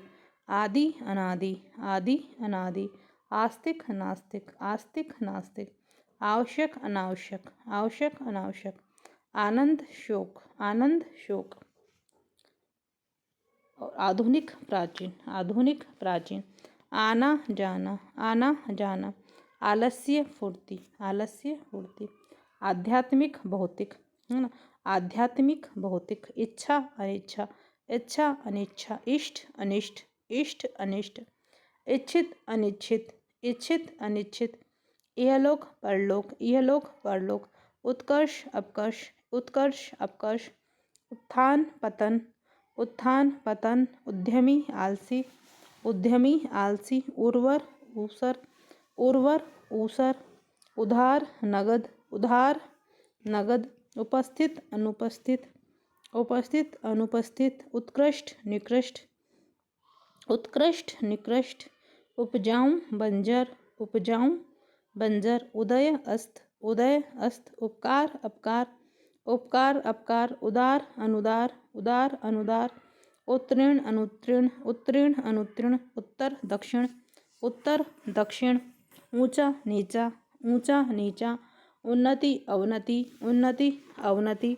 [SPEAKER 1] आदि अनादि, आदि अनादि, आस्तिक नास्तिक, आस्तिक नास्तिक, आवश्यक अनावश्यक, आवश्यक अनावश्यक, आनंद शोक, आनंद शोक, और आधुनिक प्राचीन, आधुनिक प्राचीन, आना जाना, आना जाना, आलस्य फुर्ती, आलस्य फुर्ती, आध्यात्मिक भौतिक, है ना, आध्यात्मिक भौतिक, इच्छा अनिच्छा, इच्छा अनिच्छा, इष्ट अनिष्ट, इष्ट अनिष्ट, इच्छित अनिच्छित, इच्छित अनिच्छित, इहलोक परलोक, इहलोक परलोक, उत्कर्ष अपकर्ष, उत्कर्ष अपकर्ष, उत्थान पतन, उत्थान पतन, उद्यमी आलसी, उद्यमी आलसी, उर्वर ऊसर, उर्वर ऊसर, उधार नगद, उधार नगद, उपस्थित अनुपस्थित, उपस्थित अनुपस्थित, उत्कृष्ट निकृष्ट, उत्कृष्ट निकृष्ट, उपजाऊं बंजर, उपजाऊं बंजर, उदय अस्त, उदय अस्त, उपकार अपकार, उपकार अपकार, उदार अनुदार, उदार अनुदार, उत्तीर्ण अनुत्तीर्ण, उत्तीर्ण अनुत्तीर्ण, उत्तर दक्षिण, उत्तर दक्षिण, ऊंचा नीचा, ऊंचा नीचा, उन्नति अवनति, उन्नति अवनति,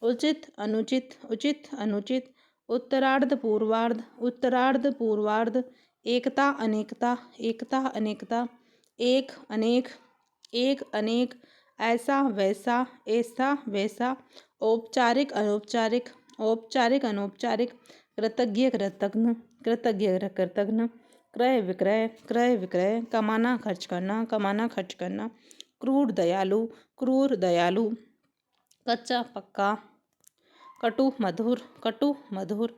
[SPEAKER 1] उचित अनुचित, उचित अनुचित, उत्तरार्ध पूर्वार्ध, उत्तरार्ध पूर्वार्ध, एकता अनेकता, एकता अनेकता, एक अनेक, एक अनेक, ऐसा वैसा, ऐसा वैसा, औपचारिक अनौपचारिक, औपचारिक अनौपचारिक, कृतज्ञ कृतघ्न, कृतज्ञ कृतघ्न, क्रय विक्रय, क्रय विक्रय, कमाना खर्च करना, कमाना खर्च करना, क्रूर दयालु, क्रूर दयालु, कच्चा पक्का, कटु मधुर, कटु मधुर,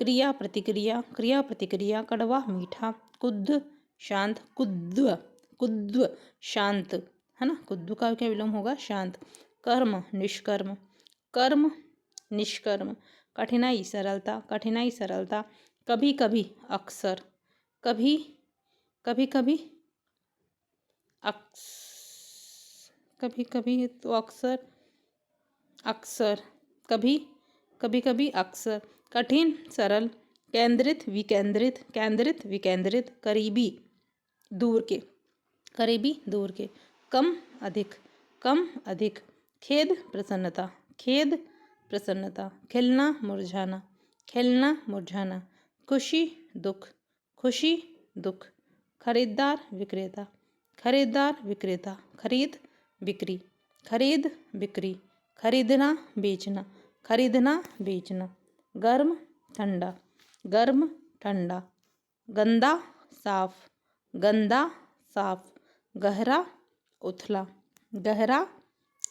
[SPEAKER 1] क्रिया प्रतिक्रिया, क्रिया प्रतिक्रिया, कड़वा मीठा, कुद्ध शांत, कुद्व, कुद्व शांत, है ना। कुद्ध का क्या विलोम होगा? शांत। कर्म निष्कर्म, कर्म निष्कर्म, कठिनाई सरलता, कठिनाई सरलता, कभी कभी अक्सर, कभी कभी कभी कभी कभी तो अक्सर, अक्सर, कभी कभी कभी अक्सर, कठिन सरल, केंद्रित विकेंद्रित, केंद्रित विकेंद्रित, करीबी दूर के, करीबी दूर के, कम अधिक, कम अधिक, खेद प्रसन्नता, खेद प्रसन्नता, खिलना मुरझाना, खिलना मुरझाना, खुशी दुख, खुशी दुख, खरीदार विक्रेता, खरीदार विक्रेता, खरीद बिक्री, खरीद बिक्री, खरीदना बेचना, खरीदना बेचना, गर्म ठंडा, गर्म ठंडा, गंदा साफ, गंदा साफ, गहरा उथला, गहरा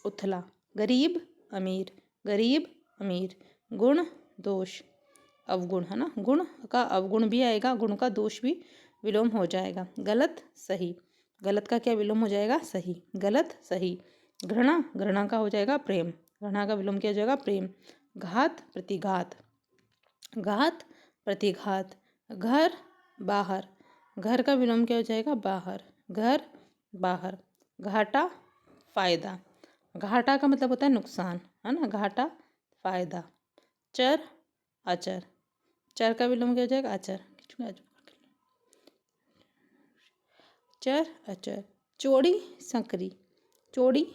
[SPEAKER 1] उथला, गरीब अमीर, गरीब अमीर, गुण दोष अवगुण, है ना। गुण का अवगुण भी आएगा, गुण का दोष भी विलोम हो जाएगा। गलत सही, गलत का क्या विलोम हो जाएगा? सही, गलत सही। घृणा, घृणा का हो जाएगा प्रेम, घृणा का विलोम क्या हो जाएगा? प्रेम। घात प्रतिघात, घात प्रतिघात, घर बाहर, घर का विलोम क्या हो जाएगा? बाहर, घर बाहर। घाटा फायदा, घाटा का मतलब होता है नुकसान, है ना। घाटा फायदा। चर अचर, चर का विलोम क्या हो जाएगा? अचर, चर अचर। चौड़ी संकरी, चौड़ी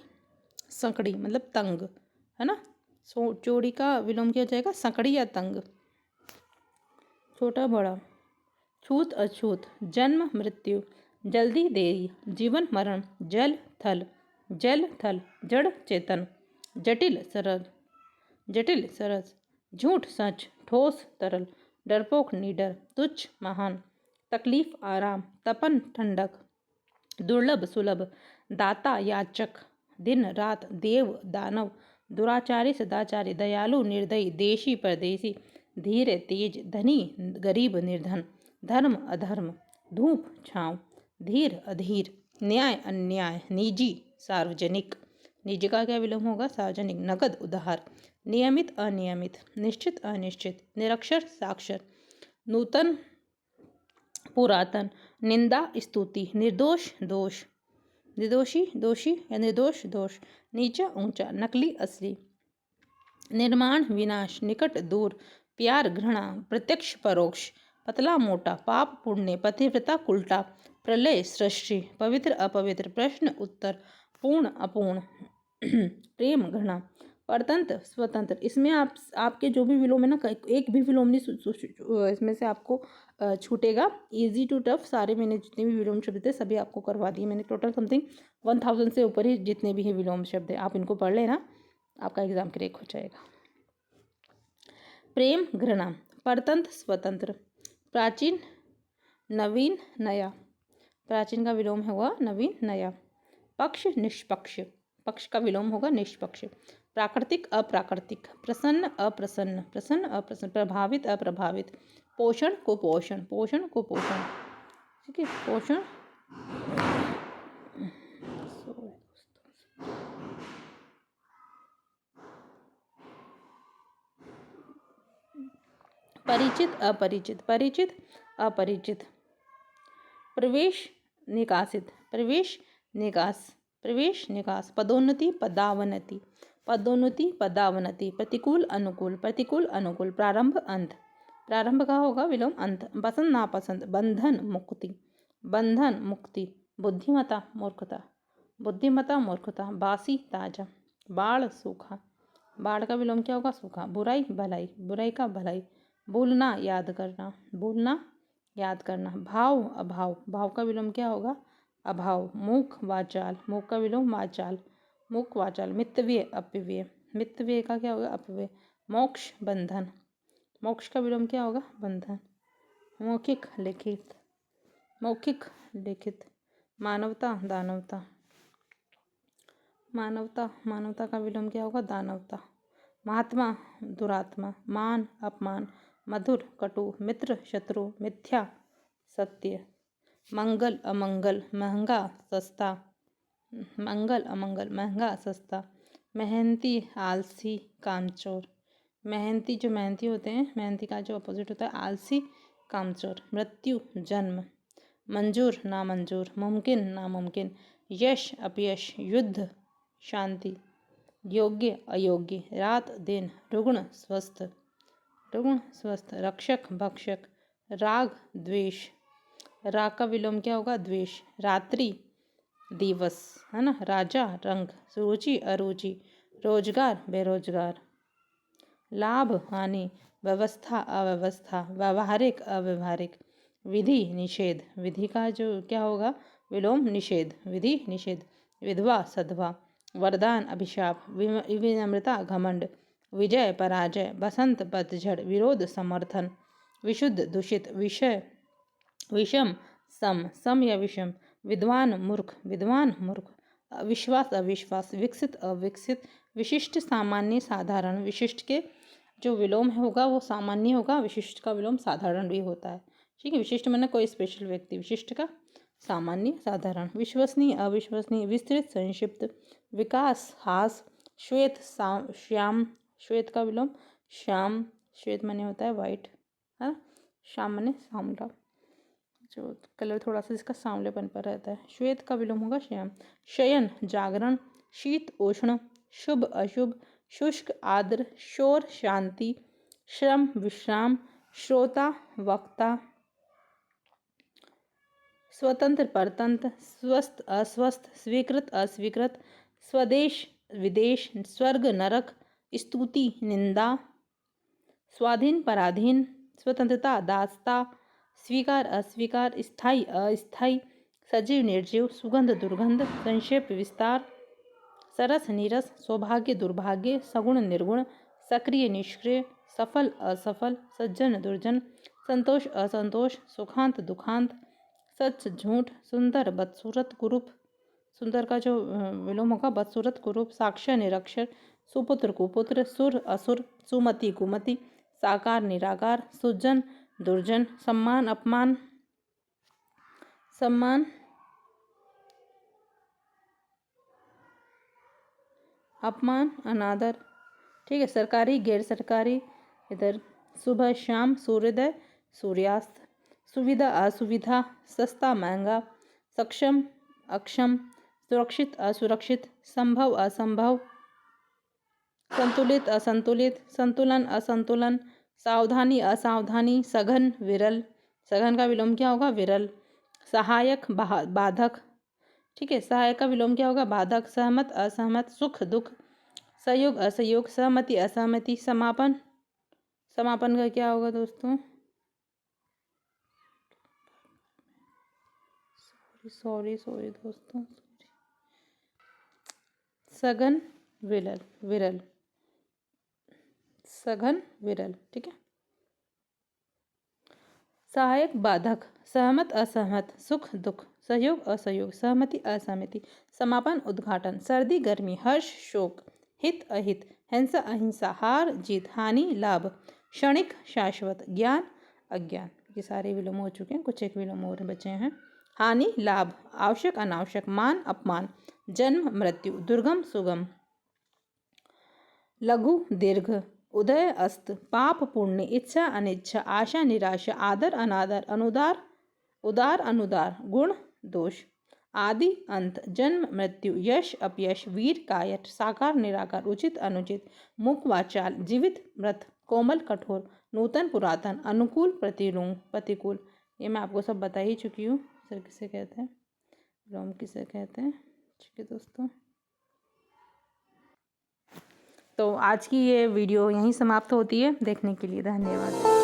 [SPEAKER 1] संकड़ी मतलब तंग, है ना। चौड़ी का विलोम क्या हो जाएगा? संकड़ी या तंग। छोटा बड़ा, छूत अछूत, जन्म मृत्यु, जल्दी देरी, जीवन मरण, जल थल, जल थल, जड़ चेतन, जटिल सरल, जटिल सरस, झूठ सच, ठोस तरल, डरपोक निडर, तुच्छ महान, तकलीफ आराम, तपन ठंडक, दुर्लभ सुलभ, दाता याचक, दिन रात, देव दानव, दुराचारी सदाचारी, दयालु निर्दयी, देशी परदेसी, धीर तेज, धनी गरीब निर्धन, धर्म अधर्म, धूप छाँव, धीर अधीर, न्याय अन्याय, निजी सार्वजनिक, निजी का क्या विलोम होगा? सार्वजनिक, नगद उधार, नियमित अनियमित, निश्चित अनिश्चित, निरक्षर साक्षर, नूतन पुरातन, निंदा स्तुति, निर्दोष दोष, निर्दोषी दोषी या निर्दोष दोष, नीचा ऊंचा, नकली असली, निर्माण विनाश, निकट दूर, प्यार घृणा, प्रत्यक्ष परोक्ष, पतला मोटा, पाप पुण्य, पतिव्रता उल्टा, प्रलय सृष्टि, पवित्र अपवित्र, प्रश्न उत्तर, पूर्ण अपूर्ण, प्रेम घृणा, परतंत्र स्वतंत्र। इसमें आपके जो भी विलोम है ना, एक भी विलोम नहीं इसमें से आपको छूटेगा। इजी टू टफ सारे मैंने जितने भी विलोम शब्द थे सभी आपको करवा दिए मैंने। टोटल समथिंग 1000 से ऊपर ही जितने भी हैं विलोम शब्द है, आप इनको पढ़ लेना, आपका एग्जाम क्रैक हो जाएगा। प्रेम घृणा, परतंत्र स्वतंत्र, प्राचीन नवीन नया, प्राचीन का विलोम होगा नवीन नया, पक्ष निष्पक्ष, पक्ष का विलोम होगा निष्पक्ष, प्राकृतिक अप्राकृतिक, प्रसन्न अप्रसन्न, प्रसन्न अप्रसन्न, प्रभावित अप्रभावित, पोषण को पोषण, पोषण को पोषण, ठीक है पोषण। परिचित अपरिचित, परिचित अपरिचित, प्रवेश निकासित, प्रवेश निकास, प्रवेश निकास, पदोन्नति पदावनति, पदोन्नति पदावनति, प्रतिकूल अनुकूल, प्रतिकूल अनुकूल, प्रारंभ अंत, प्रारंभ का होगा विलोम अंत, पसंद नापसंद, बंधन मुक्ति, बंधन मुक्ति, बुद्धिमता मूर्खता, बुद्धिमता मूर्खता, बासी ताजा, बाढ़ सूखा, बाढ़ का विलोम क्या होगा सूखा, बुराई भलाई, बुराई का भलाई, भूलना याद करना, भूलना याद करना, भाव अभाव, भाव का विलोम क्या होगा अभाव, मूक वाचाल, मूक का विलोम वाचाल, मूक वाचाल, मितव्यय अपव्यय, मितव्यय का क्या होगा अपव्यय, मोक्ष बंधन, मोक्ष का विलोम क्या होगा बंधन, मौखिक लिखित, मौखिक लिखित, मानवता दानवता, मानवता, मानवता का विलोम क्या होगा दानवता, महात्मा दुरात्मा, मान अपमान, मधुर कटु, मित्र शत्रु, मिथ्या सत्य, मंगल अमंगल, महंगा सस्ता, मंगल अमंगल, महंगा सस्ता, मेहनती आलसी कामचोर, मेहनती जो मेहनती होते हैं, मेहनती का जो अपोजिट होता है आलसी कामचोर, मृत्यु जन्म, मंजूर नामंजूर, मुमकिन नामुमकिन, यश अपयश, युद्ध शांति, योग्य अयोग्य, रात दिन, रुग्ण स्वस्थ, रुग्ण स्वस्थ, रक्षक भक्षक, राग द्वेष, राग का विलोम क्या होगा द्वेष, रात्रि दिवस है ना, राजा रंग, रुचि अरुचि, रोजगार बेरोजगार, लाभ हानि, व्यवस्था अव्यवस्था, व्यावहारिक अव्यवहारिक, विधि निषेध, विधि का जो क्या होगा विलोम निषेध, विधि निषेध, विधवा सधवा, वरदान अभिशाप, विनम्रता घमंड, विजय पराजय, बसंत पतझड़, विरोध समर्थन, विशुद्ध दूषित, विषय विषम सम, सम या विषम, विद्वान मूर्ख, विद्वान मूर्ख, विश्वास अविश्वास, विकसित अविकसित, विशिष्ट सामान्य साधारण, विशिष्ट के जो विलोम होगा वो सामान्य होगा, विशिष्ट का विलोम साधारण भी होता है, ठीक है, विशिष्ट माने कोई स्पेशल व्यक्ति, विशिष्ट का सामान्य साधारण, विश्वसनीय अविश्वसनीय, विस्तृत संक्षिप्त, विकास हास, श्वेत श्याम, श्वेत का विलोम श्याम, श्वेत माने होता है वाइट है, श्याम माने सांवला, जो कलर थोड़ा सा जिसका सांवलेपन पर रहता है, श्वेत का विलोम होगा श्याम, शयन जागरण, शीत उष्ण, शुभ अशुभ, शुष्क आर्द्र, शोर शांति, श्रम विश्राम, श्रोता वक्ता, स्वतंत्र परतंत्र, स्वस्थ अस्वस्थ, स्वीकृत अस्वीकृत, स्वदेश विदेश, स्वर्ग नरक, स्तुति निंदा, स्वाधीन पराधीन, स्वतंत्रता दासता, स्वीकार अस्वीकार, स्थायी अस्थायी, सजीव निर्जीव, सुगंध दुर्गंध, संक्षेप विस्तार, सरस नीरस, सौभाग्य दुर्भाग्य, सगुण निर्गुण, सक्रिय निष्क्रिय, सफल असफल, सज्जन दुर्जन, संतोष असंतोष, सुखांत दुखांत, सच झूठ, सुंदर बदसूरत कुरूप, सुंदर का जो विलोम होगा बदसूरत कुरूप, साक्षर निरक्षर, सुपुत्र कुपुत्र, सुर असुर, सुमति कुमति, साकार निराकार, सुजन दुर्जन, सम्मान अपमान, सम्मान अपमान अनादर, ठीक है, सरकारी गैर सरकारी, इधर सुबह शाम, सूर्योदय सूर्यास्त, सुविधा असुविधा, सस्ता महंगा, सक्षम अक्षम, सुरक्षित असुरक्षित, संभव असंभव, संतुलित असंतुलित, संतुलन असंतुलन, सावधानी असावधानी, सघन विरल, सघन का विलोम क्या होगा विरल, सहायक बाधक, ठीक है, सहायक का विलोम क्या होगा बाधक, सहमत असहमत, सुख दुख, सहयोग असहयोग, सहमति असहमति, समापन, समापन का क्या होगा दोस्तों सॉरी सॉरी दोस्तों, सघन विरल विरल, सघन विरल। ठीक है। सहायक बाधक सहमत असहमत, सुख दुख, सहयोग असहयोग, सहमति असहमति, समापन उद्घाटन, सर्दी गर्मी, हर्ष शोक, हित अहित, हिंसा अहिंसा, हार जीत, हानि लाभ, क्षणिक शाश्वत, ज्ञान अज्ञान। ये सारे विलोम हो चुके हैं, कुछ एक विलोम और बचे हैं। हानि लाभ, आवश्यक अनावश्यक, मान अपमान, जन्म मृत्यु, दुर्गम सुगम, लघु दीर्घ, उदय अस्त, पाप पुण्य, इच्छा अनिच्छा, आशा निराशा, आदर अनादर, अनुदार उदार अनुदार, गुण दोष, आदि अंत, जन्म मृत्यु, यश अपयश, वीर कायट, साकार निराकार, उचित अनुचित, मुख वाचाल, जीवित मृत, कोमल कठोर, नूतन पुरातन, अनुकूल प्रतिकूल। ये मैं आपको सब बता ही चुकी हूँ। सर किसे कहते हैं, रोम किसे कहते हैं। ठीक है दोस्तों, तो आज की ये वीडियो यहीं समाप्त होती है। देखने के लिए धन्यवाद।